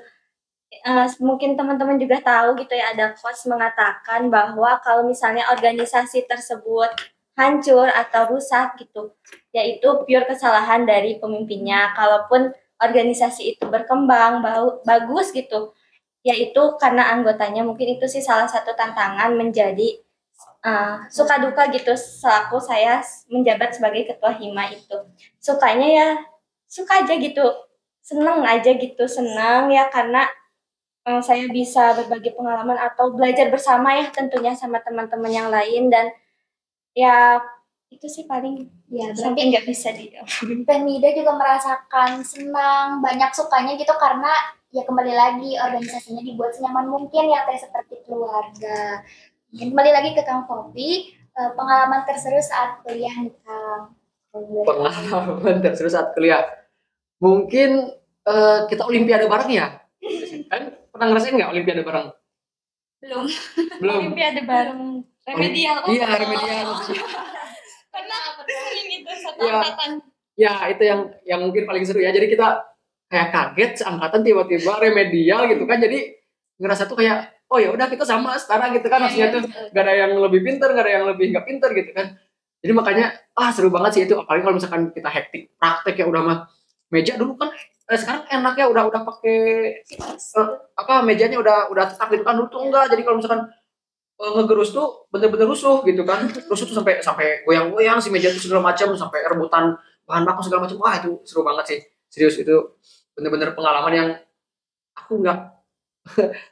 Mungkin teman-teman juga tahu gitu ya, ada quotes mengatakan bahwa kalau misalnya organisasi tersebut hancur atau rusak gitu, yaitu pure kesalahan dari pemimpinnya. Kalaupun organisasi itu berkembang bagus gitu, yaitu karena anggotanya. Mungkin itu sih salah satu tantangan menjadi suka duka gitu selaku saya menjabat sebagai ketua hima itu. Sukanya ya suka aja gitu, seneng aja gitu, senang ya karena saya bisa berbagi pengalaman atau belajar bersama ya tentunya sama teman-teman yang lain, dan ya itu sih paling Ya, sampai berarti nggak bisa di Pemida juga merasakan senang, banyak sukanya gitu karena ya kembali lagi organisasinya dibuat senyaman mungkin ya teh seperti keluarga. Mungkin kembali lagi ke Kang Popi, pengalaman terseru saat kuliah nih Kang. Pengalaman terus saat kuliah. Mungkin kita olimpiade bareng ya. Kan pernah ngerasain nggak olimpiade bareng? belum Belum. olimpiade bareng remedial. Iya, remedial. Pernah sering itu satu Iya. angkatan. Ya, itu yang mungkin paling seru ya. Jadi kita kayak kaget seangkatan tiba-tiba remedial gitu kan. Jadi ngerasa tuh kayak oh ya udah kita sama setara gitu kan, maksudnya tuh gak ada yang lebih pinter, gak ada yang lebih nggak pinter gitu kan. Jadi makanya seru banget sih itu, apalagi kalau misalkan kita hektik praktek ya udah mah meja dulu kan sekarang enak ya udah pakai mejanya udah tetap gitu kan, dulu tuh enggak. Jadi kalau misalkan ngegerus tuh bener-bener rusuh gitu kan, rusuh tuh sampai goyang-goyang si meja tuh segala macam, sampai rebutan bahan baku segala macam. Wah itu seru banget sih, serius itu bener-bener pengalaman yang aku nggak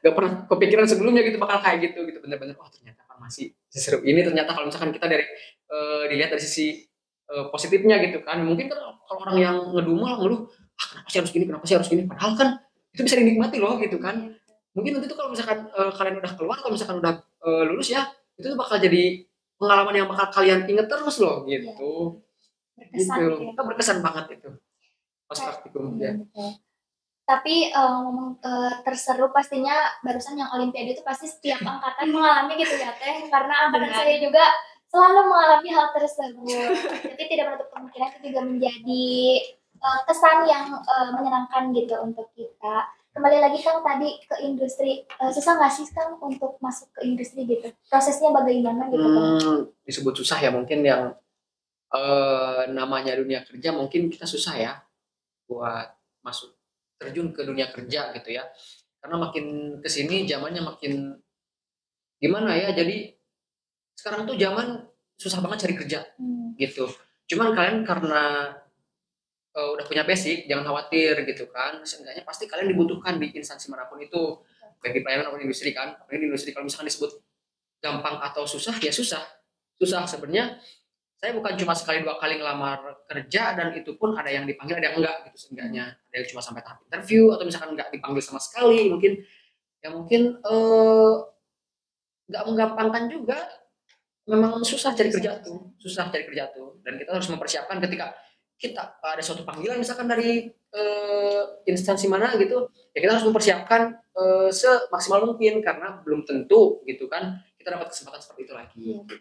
pernah kepikiran sebelumnya gitu bakal kayak gitu bener-bener ternyata farmasi seseru ini. Ternyata kalau misalkan kita dari dilihat dari sisi positifnya gitu kan, mungkin kan kalau orang yang ngedumel ngeluh kenapa sih harus gini, padahal kan itu bisa dinikmati loh gitu kan. Mungkin nanti tuh kalau misalkan kalian udah keluar, kalau misalkan udah lulus ya, itu tuh bakal jadi pengalaman yang bakal kalian inget terus loh gitu. Berkesan Gitu. gitu ya. Itu berkesan banget itu pas praktikum ya. Tapi ngomong terseru pastinya barusan yang olimpiade itu pasti setiap angkatan mengalami gitu ya teh, karena angkatan saya juga selalu mengalami hal tersebut. Tapi tidak menutup kemungkinan itu juga menjadi kesan yang menyenangkan gitu untuk kita. Kembali lagi Kang tadi ke industri, susah nggak sih Kang untuk masuk ke industri gitu? Prosesnya bagaimana gitu Kang? Disebut susah ya, mungkin yang namanya dunia kerja mungkin kita susah ya buat masuk terjun ke dunia kerja gitu ya, karena makin kesini zamannya makin gimana ya, jadi sekarang tuh zaman susah banget cari kerja gitu. Cuman kalian karena udah punya basic, jangan khawatir gitu kan, seenggaknya pasti kalian dibutuhkan di instansi manapun itu, baik di pelayanan maupun industri kan. Apalagi di industri kalau misalkan disebut gampang atau susah ya susah sebenarnya. Saya bukan cuma sekali dua kali ngelamar kerja, dan itu pun ada yang dipanggil ada yang enggak gitu. Seenggaknya ada yang cuma sampai tahap interview, atau misalkan enggak dipanggil sama sekali. Mungkin nggak menggampangkan juga. Memang susah cari kerja tuh, dan kita harus mempersiapkan ketika kita ada suatu panggilan misalkan dari instansi mana gitu ya, kita harus mempersiapkan semaksimal mungkin, karena belum tentu gitu kan kita dapat kesempatan seperti itu lagi. Gitu.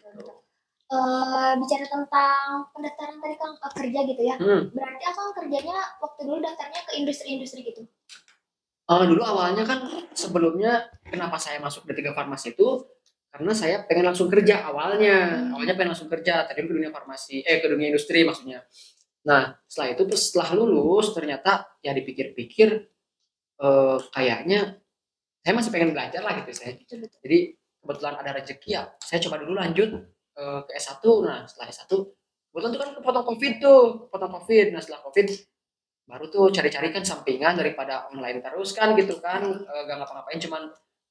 Bicara tentang pendaftaran tadi Kang kerja gitu ya. Berarti Akang kerjanya waktu dulu daftarnya ke industri-industri gitu. Dulu awalnya kan sebelumnya kenapa saya masuk D3 Farmasi itu karena saya pengen langsung kerja awalnya pengen langsung kerja, tadi ke dunia farmasi, ke dunia industri maksudnya. Nah setelah itu setelah lulus ternyata ya dipikir-pikir kayaknya saya masih pengen belajar lah gitu saya. Jadi kebetulan ada rezeki ya saya coba dulu lanjut ke S1. Nah setelah S1 kebetulan tuh kan kepotong COVID. Nah setelah COVID baru tuh cari-cari kan sampingan daripada online terus kan gitu kan, gak ngapa-ngapain,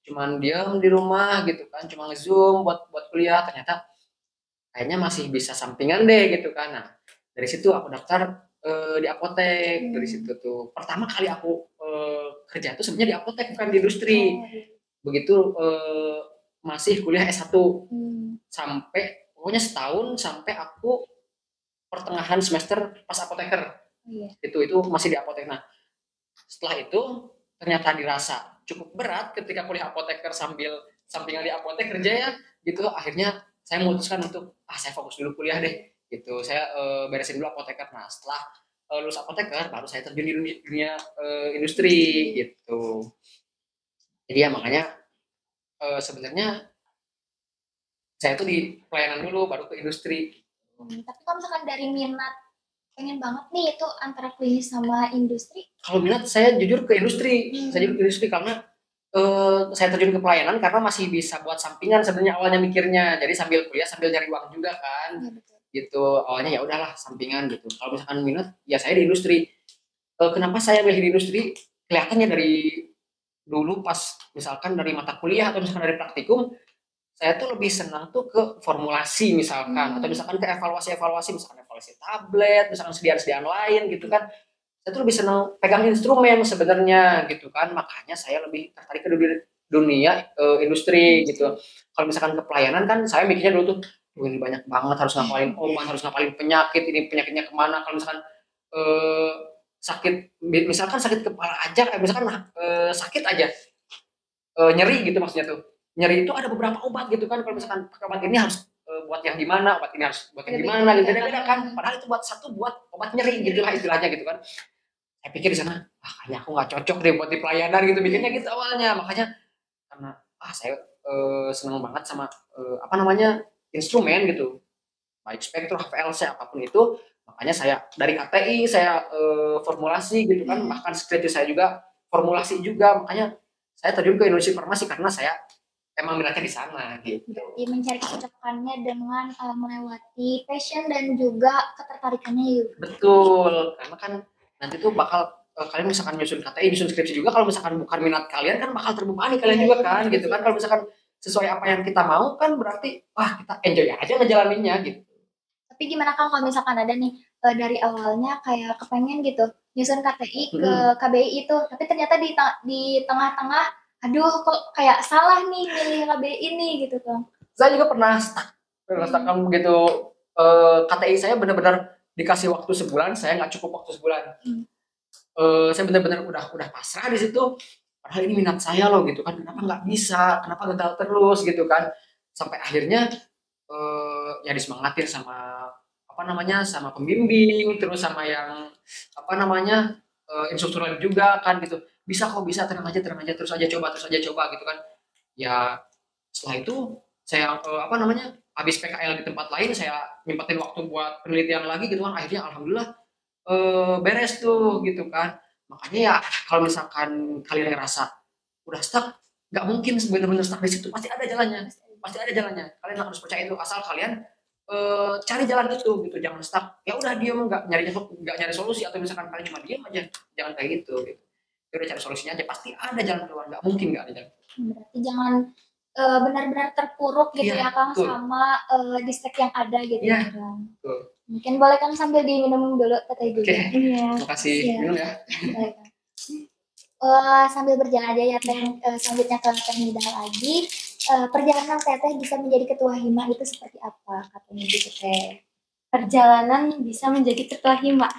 cuman diam di rumah gitu kan, cuma nge-zoom buat kuliah. Ternyata kayaknya masih bisa sampingan deh gitu kan. Nah dari situ aku daftar di apotek. Dari situ tuh pertama kali aku kerja tuh sebenarnya di apotek, bukan di industri. Begitu masih kuliah S1 sampai pokoknya setahun, sampai aku pertengahan semester pas apoteker. Itu masih di apotek. Nah setelah itu ternyata dirasa cukup berat ketika kuliah apoteker sambil sampingan di apotek kerja ya gitu. Akhirnya saya memutuskan untuk saya fokus dulu kuliah deh gitu. Saya beresin dulu apoteker. Nah setelah lulus apoteker baru saya terjun di dunia industri gitu. Jadi ya makanya sebenarnya saya tuh di pelayanan dulu baru ke industri. Tapi kalau misalkan dari minat pengen banget nih itu antara klinis sama industri. Kalau minat saya jujur ke industri, saya jujur ke industri karena saya terjun ke pelayanan karena masih bisa buat sampingan sebenarnya awalnya mikirnya. Jadi sambil kuliah sambil nyari uang juga kan. Iya betul. Gitu. Awalnya ya udahlah sampingan gitu. Kalau misalkan minat ya saya di industri. Kenapa saya milih di industri? Kelihatannya dari dulu pas misalkan dari mata kuliah atau misalkan dari praktikum saya tuh lebih senang tuh ke formulasi misalkan atau misalkan ke evaluasi misalkan evaluasi tablet, misalkan sediaan-sediaan lain gitu kan. Saya tuh lebih senang pegang instrumen sebenarnya gitu kan. Makanya saya lebih tertarik ke dunia industri gitu. Kalau misalkan ke pelayanan kan saya mikirnya dulu tuh ini banyak banget harus ngapalin obat, harus ngapalin penyakit, ini penyakitnya kemana. Kalau misalkan eh, sakit misalkan sakit kepala aja misalkan sakit aja nyeri gitu maksudnya tuh. Nyeri itu ada beberapa obat gitu kan. Kalau misalkan pakai obat ini harus buat yang gimana, obat ini harus buat yang gimana gitu. Beda-beda kan. Padahal itu buat satu buat obat nyeri gitu lah istilahnya gitu kan. Saya pikir di sana, kayaknya aku nggak cocok deh buat di pelayanan gitu, mikirnya gitu awalnya. Makanya karena saya senang banget sama apa namanya instrumen gitu, baik spektrum, HPLC apapun itu. Makanya saya dari KTI saya formulasi gitu kan, bahkan skripsi saya juga formulasi juga. Makanya saya terjun ke industri farmasi karena saya emang minatnya di sana gitu. Jadi mencari kecocokannya dengan melewati passion dan juga ketertarikannya juga. Betul, karena kan nanti tuh bakal kalian misalkan nyusun KTI, nyusun skripsi juga kalau misalkan bukan minat kalian kan bakal terbebani kalian juga kan gitu kan. Kalau misalkan sesuai apa yang kita mau kan berarti wah kita enjoy aja ngejalaninnya gitu. Tapi gimana Kang kalau misalkan ada nih dari awalnya kayak kepengen gitu nyusun KTI ke KBI itu, tapi ternyata di tengah-tengah, aduh kok kayak salah nih milih KBI ini gitu Kang. Saya juga pernah stuck kan begitu. KTI saya benar-benar dikasih waktu sebulan, saya nggak cukup waktu sebulan. Saya benar-benar udah pasrah di situ. Padahal ini minat saya loh gitu kan, kenapa nggak bisa, kenapa gagal terus gitu kan. Sampai akhirnya ya disemangatin sama apa namanya sama pembimbing, terus sama yang apa namanya instruktur lain juga kan gitu. Bisa kok bisa, tenang aja terus aja coba gitu kan. Ya setelah itu saya apa namanya habis PKL di tempat lain saya nyempetin waktu buat penelitian lagi gitu kan. Akhirnya alhamdulillah beres tuh gitu kan. Makanya ya kalau misalkan kalian ngerasa udah stuck, nggak mungkin bener-bener stuck di situ, pasti ada jalannya, kalian harus percaya itu asal kalian cari jalan itu gitu. Jangan stuck ya udah diem nggak nyari solusi, atau misalkan kalian cuma diem aja, jangan kayak gitu gitu. Ya udah cari solusinya aja, pasti ada jalan keluar, nggak mungkin nggak ada jalan. Berarti jangan benar-benar terpuruk gitu ya Kang sama distrik yang ada gitu ya Kang. Mungkin boleh Kang sambil diminum dulu teh juga. Iya. Makasih minum ya. Baik, Kang. Sambil berjalan aja ya Teh, selanjutnya ke Teh Nida lagi. Perjalanan Teteh bisa menjadi ketua hima itu seperti apa katanya gitu Teh? Perjalanan bisa menjadi ketua hima.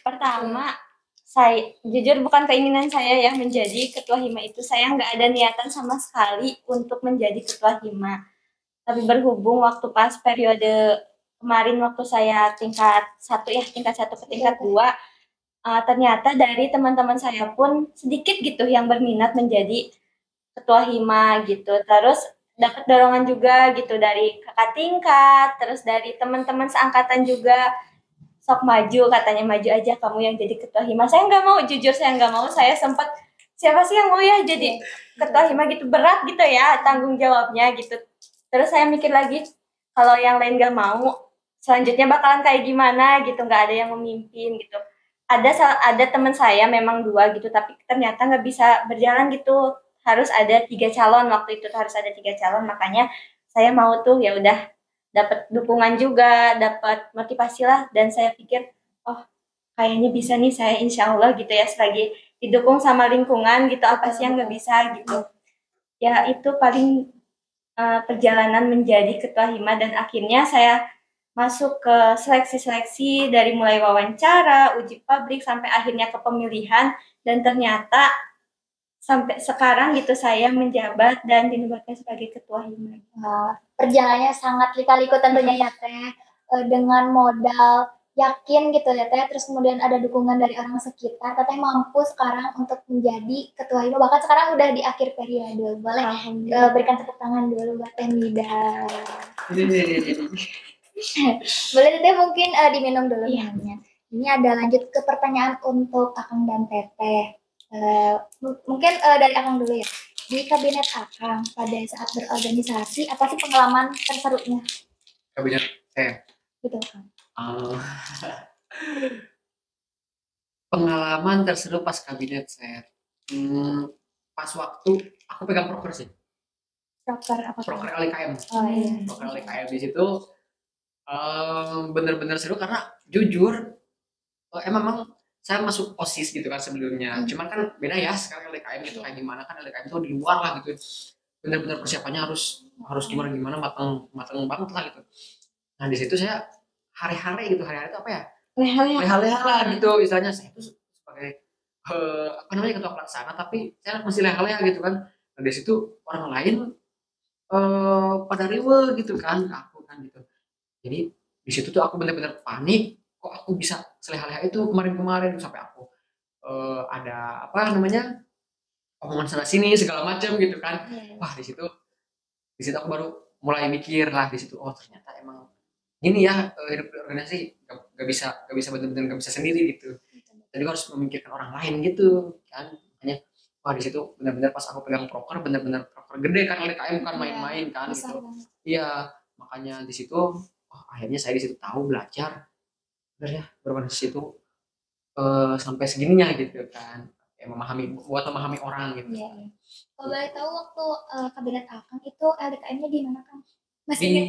Pertama, saya jujur bukan keinginan saya ya menjadi ketua hima itu. Saya nggak ada niatan sama sekali untuk menjadi ketua hima. Tapi berhubung waktu pas periode kemarin waktu saya tingkat 1 ke tingkat 2, ternyata dari teman-teman saya pun sedikit gitu yang berminat menjadi ketua hima gitu. Terus dapat dorongan juga gitu dari kakak tingkat, terus dari teman-teman seangkatan juga, sok maju, katanya maju aja kamu yang jadi ketua hima. Saya nggak mau, jujur saya nggak mau. Saya sempat siapa sih yang mau ya jadi ketua hima gitu, berat gitu ya tanggung jawabnya gitu. Terus saya mikir lagi kalau yang lain nggak mau, selanjutnya bakalan kayak gimana gitu, nggak ada yang memimpin gitu. Ada teman saya memang 2 gitu, tapi ternyata nggak bisa berjalan gitu, harus ada 3 calon, waktu itu harus ada 3 calon. Makanya saya mau tuh ya udah dapat dukungan juga, dapat motivasi lah, dan saya pikir oh kayaknya bisa nih saya, insya Allah gitu ya, selagi didukung sama lingkungan gitu, apa sih yang nggak bisa gitu ya. Itu paling perjalanan menjadi ketua hima, dan akhirnya saya masuk ke seleksi-seleksi dari mulai wawancara, uji pabrik, sampai akhirnya ke pemilihan, dan ternyata sampai sekarang gitu saya menjabat dan dinobatkan sebagai ketua hima. Perjalanannya sangat lika-liku tentunya ya Teh. Dengan modal yakin gitu ya Teh, terus kemudian ada dukungan dari orang sekitar, Teteh mampu sekarang untuk menjadi ketua hima, bahkan sekarang udah di akhir periode. Boleh berikan tepuk tangan dulu buat Teh Mida. Boleh Teteh mungkin diminum dulu minumnya. Ini ada lanjut ke pertanyaan untuk Akang dan Teteh. Mungkin dari Akang dulu ya. Di kabinet Akang pada saat berorganisasi, apa sih pengalaman terserunya? Kabinet saya. Gitu kan. Pengalaman terseru pas kabinet saya. Pas waktu aku pegang proker sih. Proker apa? Proker LKM. Oh iya. Proker LKM di situ bener-bener seru karena jujur emang saya masuk OSIS gitu kan sebelumnya. Cuman kan beda ya sekarang LKM gitu kayak gimana kan LKM itu di luar lah gitu. Bener-bener persiapannya harus gimana matang banget lah gitu. Nah di situ saya hari-hari itu apa ya? Leha-leha lah gitu istilahnya. Saya itu sebagai apa namanya ketua pelaksana tapi saya masih leha-leha gitu kan. Nah di situ orang lain pada riwe gitu kan ke aku kan gitu. Jadi di situ tuh aku bener-bener panik. Kok aku bisa seleha-leha itu kemarin-kemarin sampai aku ada apa namanya omongan sana sini segala macam gitu kan. Wah di situ aku baru mulai mikir lah di situ. Oh ternyata emang gini ya hidup di organisasi gak bisa bener-bener gak bisa sendiri gitu. Jadi harus memikirkan orang lain gitu kan. Makanya wah di situ benar-benar pas aku pegang proker benar-benar proker gede kan LKM bukan main-main kan gitu. Iya makanya di situ akhirnya saya di situ tahu belajar benar ya berorganisasi itu sampai segininya gitu kan ya memahami orang gitu. Iya. Kalau boleh tahu waktu kabinet Akang itu LDKM-nya di mana kan? Masih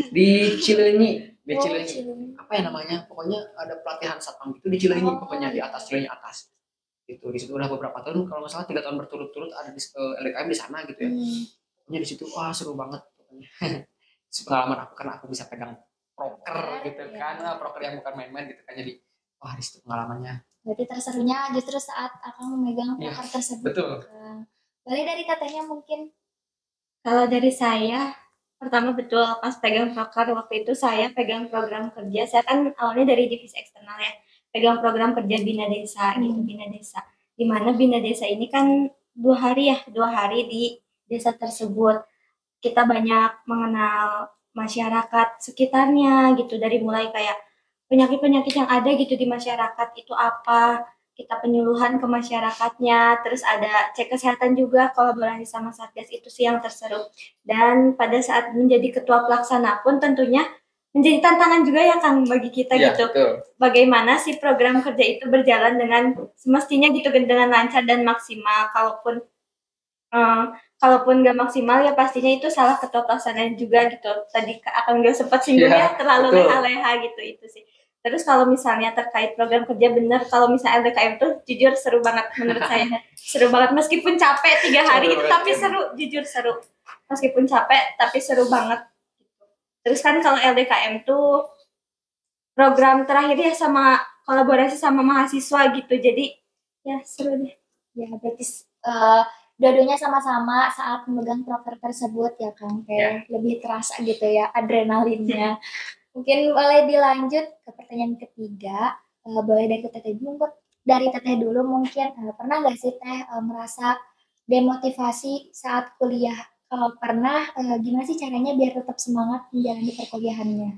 di Cileunyi. Apa ya namanya? Pokoknya ada pelatihan satpam itu di Cileunyi pokoknya di atas Cileunyi atas. Gitu. Di situ udah beberapa tahun kalau nggak salah 3 tahun berturut-turut ada di LDKM di sana gitu ya. Pokoknya di situ wah seru banget pokoknya. Pengalaman aku karena aku bisa pegang proker gitu kan. Proker yang bukan main-main gitu kan jadi wah di situ pengalamannya. Berarti terserunya justru saat Akang memegang proker tersebut. Betul. Boleh dari Tetehnya mungkin. Kalau dari saya, pertama betul pas pegang proker waktu itu saya pegang program kerja. Saya kan awalnya dari divisi eksternal ya, pegang program kerja Bina Desa gitu, Bina Desa. Di mana Bina Desa ini kan 2 hari di desa tersebut. Kita banyak mengenal masyarakat sekitarnya gitu, dari mulai kayak penyakit-penyakit yang ada gitu di masyarakat itu apa, kita penyuluhan ke masyarakatnya, terus ada cek kesehatan juga, kolaborasi sama Satgas itu sih yang terseru. Dan pada saat menjadi ketua pelaksana pun tentunya menjadi tantangan juga ya Kang bagi kita gitu. Betul. Bagaimana sih program kerja itu berjalan dengan semestinya gitu dengan lancar dan maksimal. Kalaupun nggak maksimal ya pastinya itu salah ketua pelaksanaan juga gitu. Tadi akan nggak sempat singgungnya terlalu leha-leha gitu itu sih. Terus kalau misalnya terkait program kerja bener, kalau misalnya LDKM tuh jujur seru banget menurut saya. Seru banget meskipun capek 3 hari itu tapi seru, jujur seru. Meskipun capek tapi seru banget. Terus kan kalau LDKM tuh program terakhir ya sama kolaborasi sama mahasiswa gitu. Jadi ya seru deh. Ya berarti dua-duanya sama-sama saat memegang proker tersebut ya Kang. Kayak lebih terasa gitu ya adrenalinnya. Mungkin boleh dilanjut ke pertanyaan ketiga. Boleh dari Teteh dulu. Dari Teteh dulu mungkin pernah nggak sih Teh merasa demotivasi saat kuliah? Kalau pernah, gimana sih caranya biar tetap semangat menjalani perkuliahannya?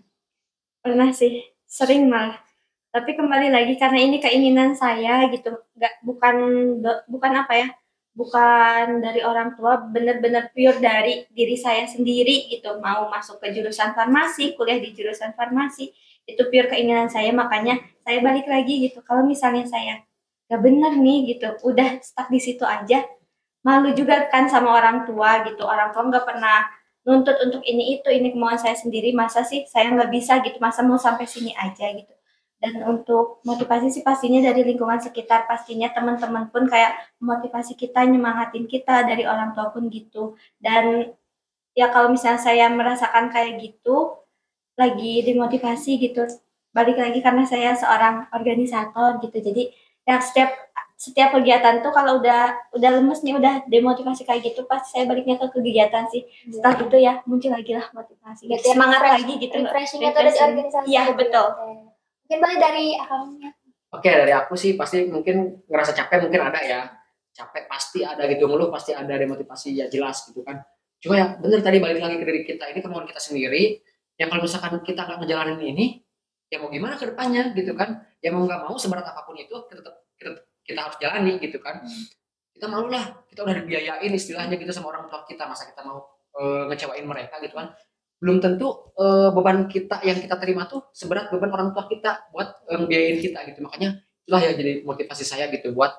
Pernah sih, sering malah. Tapi kembali lagi karena ini keinginan saya gitu, bukan apa ya, bukan dari orang tua, benar-benar pure dari diri saya sendiri gitu. Mau masuk ke jurusan farmasi, kuliah di jurusan farmasi, itu pure keinginan saya. Makanya saya balik lagi gitu. Kalau misalnya saya gak bener nih gitu, udah stuck di situ aja, malu juga kan sama orang tua gitu. Orang tua nggak pernah nuntut untuk ini kemauan saya sendiri. Masa sih saya nggak bisa gitu, masa mau sampai sini aja gitu. Dan untuk motivasi sih pastinya dari lingkungan sekitar, pastinya teman-teman pun kayak motivasi kita, nyemangatin kita, dari orang tua pun gitu. Dan ya kalau misalnya saya merasakan kayak gitu, lagi dimotivasi gitu, balik lagi karena saya seorang organisator gitu. Jadi ya setiap kegiatan tuh kalau udah lemes nih, udah demotivasi kayak gitu, pasti saya baliknya ke kegiatan sih. Setelah itu ya muncul lagi lah motivasi, Berarti semangat lagi gitu. refreshing itu ada di organisasi. Iya, betul. Mungkin boleh dari akangnya. Oke, dari aku sih pasti mungkin ngerasa capek mungkin ada ya. Capek pasti ada gitu, ngeluh pasti ada, demotivasi ya jelas gitu kan. Cuma ya bener tadi balik lagi ke diri kita, ini kemauan kita sendiri. Yang kalau misalkan kita nggak ngejalanin ini, ya mau gimana ke depannya gitu kan. Ya mau nggak mau seberat apapun itu kita harus jalani gitu kan. Kita malu lah, kita udah dibiayain istilahnya gitu sama orang tua kita, masa kita mau ngecewain mereka gitu kan. Belum tentu beban kita yang kita terima tuh seberat beban orang tua kita buat ngebiayain kita gitu. Makanya itulah ya jadi motivasi saya gitu buat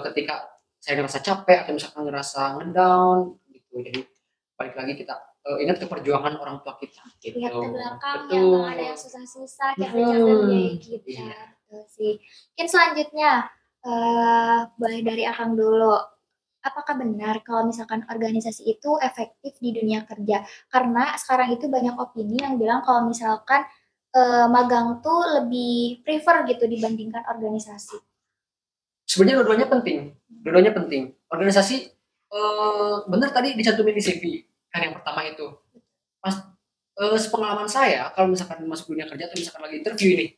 ketika saya ngerasa capek atau misalkan ngerasa ngedown gitu. Jadi balik lagi kita ingat ke perjuangan orang tua kita gitu. Lihat ke belakang ya, Betul. ada yang susah-susah, capek-capek biaya kita. Iya. Betul sih. Mungkin selanjutnya boleh dari Akang dulu. Apakah benar kalau misalkan organisasi itu efektif di dunia kerja? Karena sekarang itu banyak opini yang bilang kalau misalkan magang tuh lebih prefer gitu dibandingkan organisasi. Sebenarnya dua-duanya penting. Organisasi benar tadi dicantumin di CV kan yang pertama itu. Pas sepengalaman saya kalau misalkan masuk dunia kerja atau misalkan lagi interview nih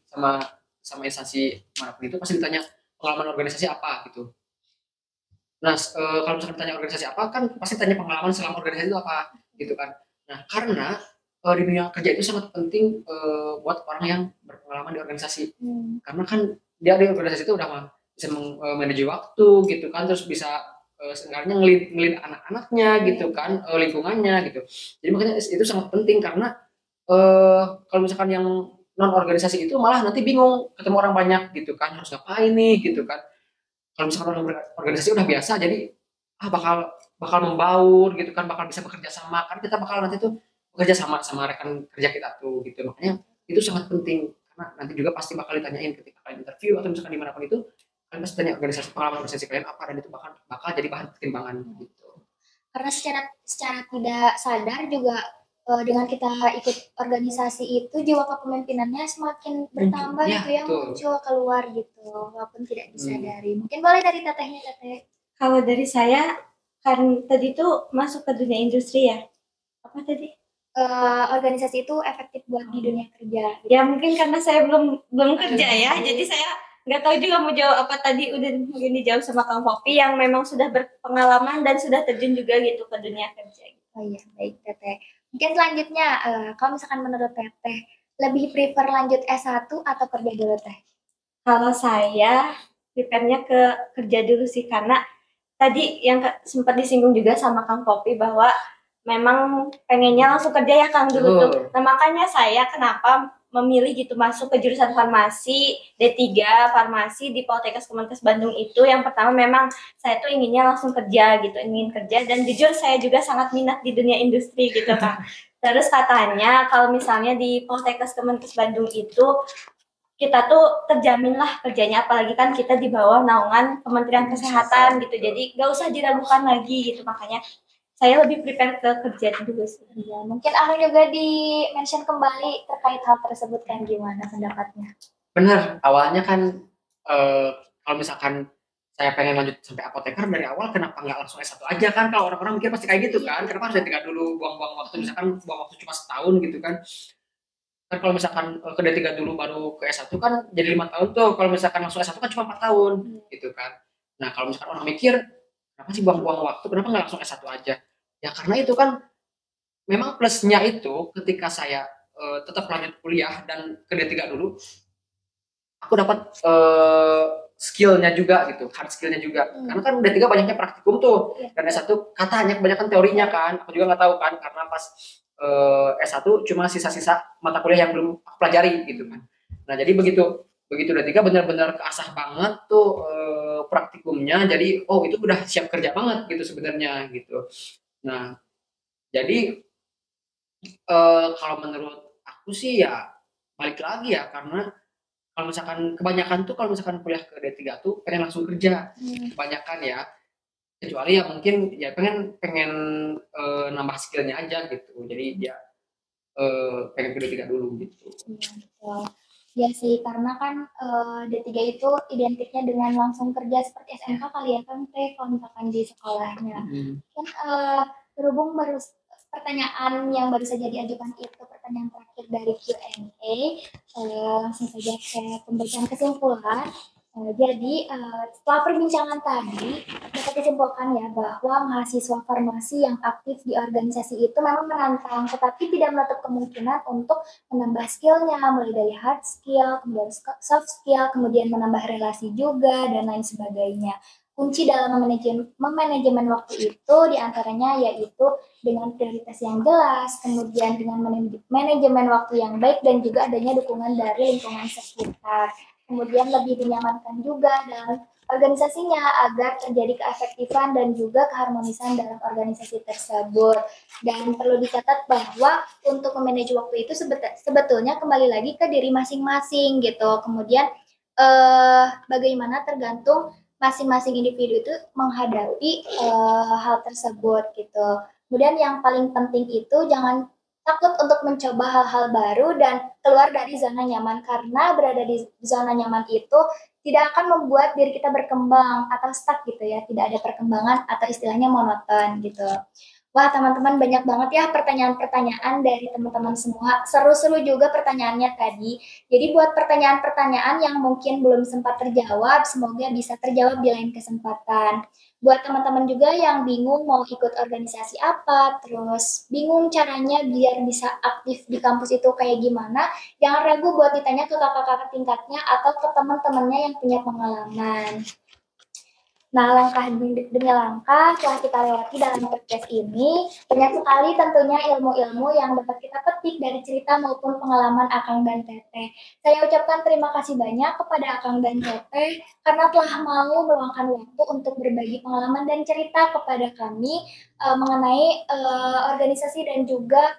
sama instansi manapun itu pasti ditanya pengalaman organisasi apa gitu. Nah, kalau misalkan ditanya organisasi apa kan pasti tanya pengalaman selama organisasi itu apa gitu kan. Nah, karena di dunia kerja itu sangat penting buat orang yang berpengalaman di organisasi. Karena kan dia di organisasi itu udah bisa manage waktu gitu kan, terus bisa seenggaknya ngelin anak-anaknya gitu kan, lingkungannya gitu. Jadi makanya itu sangat penting karena kalau misalkan yang non organisasi itu malah nanti bingung ketemu orang banyak gitu kan, harus ngapain nih gitu kan. Kalau misalkan orang organisasi udah biasa jadi bakal membaur gitu kan, bakal bisa bekerja sama kan, kita bakal nanti tuh bekerja sama rekan kerja kita tuh gitu. Makanya itu sangat penting karena nanti juga pasti bakal ditanyain ketika kalian interview atau misalkan dimanapun itu kalian pasti tanya pengalaman organisasi kalian apa, dan itu bakal jadi bahan pertimbangan gitu. Karena secara tidak sadar juga dengan kita ikut organisasi itu jiwa kepemimpinannya semakin bertambah Ya, gitu ya, muncul keluar gitu walaupun tidak disadari. Mungkin boleh dari tetehnya, teteh. Kalau dari saya kan tadi tuh masuk ke dunia industri ya. Apa tadi? Organisasi itu efektif buat di dunia kerja. Ya mungkin karena saya belum kerja ya, jadi saya nggak tahu juga mau jawab apa tadi. Udah mungkin dijawab sama Kang Popi yang memang sudah berpengalaman dan sudah terjun juga gitu ke dunia kerja. Oh iya, baik teteh. Mungkin selanjutnya kalau misalkan menurut teteh lebih prefer lanjut S1 atau kerja dulu teh? Kalau saya prefernya ke kerja dulu sih, karena tadi yang sempat disinggung juga sama Kang Popi bahwa memang pengennya langsung kerja ya Kang dulu tuh. Nah makanya saya kenapa memilih gitu masuk ke jurusan farmasi D3 farmasi di Poltekkes Kemenkes Bandung itu. Yang pertama memang saya tuh inginnya langsung kerja gitu, ingin kerja, dan jujur saya juga sangat minat di dunia industri gitu Kang. Terus katanya kalau misalnya di Poltekkes Kemenkes Bandung itu kita tuh terjamin lah kerjanya, apalagi kan kita di bawah naungan Kementerian Kesehatan gitu, jadi gak usah diragukan lagi gitu. Makanya saya lebih prepare ke kerja dulu sih. Ya, mungkin Anu juga di mention kembali terkait hal tersebut kan, gimana pendapatnya? Bener, awalnya kan kalau misalkan saya pengen lanjut sampai apoteker dari awal, kenapa nggak langsung S1 aja kan? Kalau orang-orang mikir pasti kayak gitu kan, kenapa harus D3 dulu, buang-buang waktu, misalkan buang waktu cuma setahun gitu kan. Kan kalau misalkan ke D3 dulu baru ke S1 kan jadi 5 tahun tuh, kalau misalkan langsung S1 kan cuma 4 tahun gitu kan. Nah kalau misalkan orang mikir kenapa sih buang-buang waktu, kenapa nggak langsung S1 aja, ya karena itu kan memang plusnya itu ketika saya tetap lanjut kuliah dan ke D3 dulu, aku dapat skillnya juga gitu, hard skillnya juga. Karena kan D3 banyaknya praktikum tuh, dan S1 katanya kebanyakan teorinya kan, aku juga nggak tahu kan, karena pas S1 cuma sisa-sisa mata kuliah yang belum aku pelajari gitu kan. Nah jadi begitu D3 benar-benar keasah banget tuh praktikumnya, jadi oh itu udah siap kerja banget gitu sebenarnya gitu. Nah jadi kalau menurut aku sih ya balik lagi ya, karena kalau misalkan kebanyakan tuh kalau misalkan kuliah ke D3 tuh pengen langsung kerja, kebanyakan ya, kecuali ya mungkin ya pengen nambah skillnya aja gitu, jadi ya pengen ke D3 dulu gitu. Iya, betul. Ya sih, karena kan D3 itu identiknya dengan langsung kerja seperti SMK kali ya kan teh kalau misalkan di sekolahnya. Kan berhubung pertanyaan yang baru saja diajukan itu pertanyaan terakhir dari Q&A, langsung saja ke pembacaan kesimpulan. Jadi setelah perbincangan tadi dapat disimpulkan ya bahwa mahasiswa farmasi yang aktif di organisasi itu memang menantang, tetapi tidak menutup kemungkinan untuk menambah skillnya, mulai dari hard skill, kemudian soft skill, kemudian menambah relasi juga dan lain sebagainya. Kunci dalam memanajemen waktu itu diantaranya yaitu dengan prioritas yang jelas, kemudian dengan manajemen waktu yang baik dan juga adanya dukungan dari lingkungan sekitar. Kemudian lebih dinyamankan juga dalam organisasinya agar terjadi keefektifan dan juga keharmonisan dalam organisasi tersebut. Dan perlu dicatat bahwa untuk memanage waktu itu sebetulnya kembali lagi ke diri masing-masing gitu. Kemudian bagaimana tergantung masing-masing individu itu menghadapi hal tersebut gitu. Kemudian yang paling penting itu jangan takut untuk mencoba hal-hal baru dan keluar dari zona nyaman, karena berada di zona nyaman itu tidak akan membuat diri kita berkembang atau stuck gitu ya, tidak ada perkembangan atau istilahnya monoton gitu. Wah teman-teman, banyak banget ya pertanyaan-pertanyaan dari teman-teman semua, seru-seru juga pertanyaannya tadi. Jadi buat pertanyaan-pertanyaan yang mungkin belum sempat terjawab, semoga bisa terjawab di lain kesempatan. Buat teman-teman juga yang bingung mau ikut organisasi apa, terus bingung caranya biar bisa aktif di kampus itu kayak gimana, jangan ragu buat ditanya ke kakak-kakak tingkatnya atau ke teman-temannya yang punya pengalaman. Nah, langkah demi langkah telah kita lewati dalam podcast ini. Banyak sekali tentunya ilmu-ilmu yang dapat kita petik dari cerita maupun pengalaman Akang dan Teteh. Saya ucapkan terima kasih banyak kepada Akang dan Teteh karena telah mau meluangkan waktu untuk berbagi pengalaman dan cerita kepada kami mengenai organisasi dan juga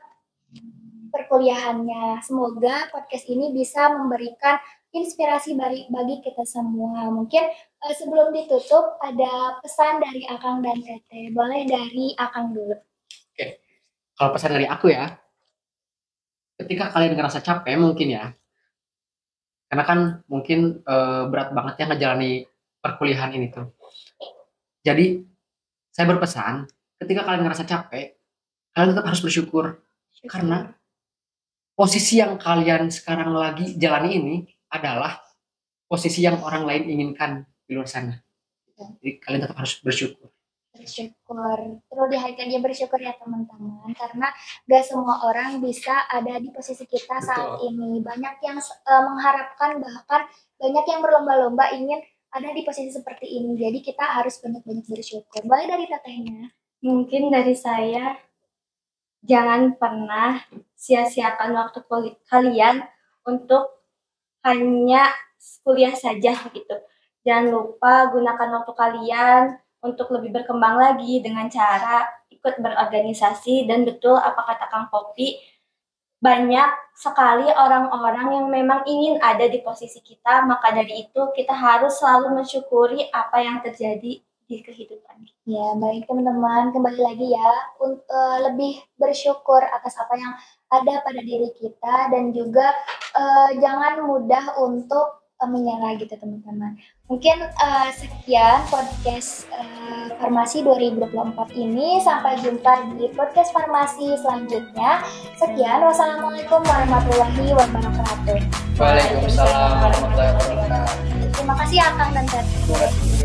perkuliahannya. Semoga podcast ini bisa memberikan inspirasi bagi kita semua. Mungkin sebelum ditutup ada pesan dari Akang dan Teteh. Boleh dari Akang dulu. Oke. Kalau pesan dari aku ya, ketika kalian ngerasa capek mungkin ya, karena kan mungkin berat banget ya ngejalani perkuliahan ini tuh. Jadi saya berpesan, ketika kalian ngerasa capek, kalian tetap harus bersyukur. Karena posisi yang kalian sekarang lagi jalani ini adalah posisi yang orang lain inginkan di luar sana. Jadi kalian tetap harus bersyukur. Perlu dihargai bersyukur ya teman-teman, karena gak semua orang bisa ada di posisi kita saat ini. Banyak yang mengharapkan, bahkan banyak yang berlomba-lomba ingin ada di posisi seperti ini. Jadi kita harus banyak-banyak bersyukur. Boleh dari Tetehnya? Mungkin dari saya, jangan pernah sia-siakan waktu kalian untuk hanya kuliah saja gitu. Jangan lupa gunakan waktu kalian untuk lebih berkembang lagi dengan cara ikut berorganisasi. Dan betul apa kata Kang Popi, banyak sekali orang-orang yang memang ingin ada di posisi kita. Maka dari itu kita harus selalu mensyukuri apa yang terjadi di kehidupan. Ya, baik teman-teman, kembali lagi ya untuk lebih bersyukur atas apa yang ada pada diri kita, dan juga jangan mudah untuk menyerah gitu teman-teman. Mungkin sekian podcast Farmasi 2024 ini. Sampai jumpa di podcast Farmasi selanjutnya. Sekian, wassalamualaikum warahmatullahi wabarakatuh. Waalaikumsalam warahmatullahi wabarakatuh. Terima kasih Akang dan Teteh.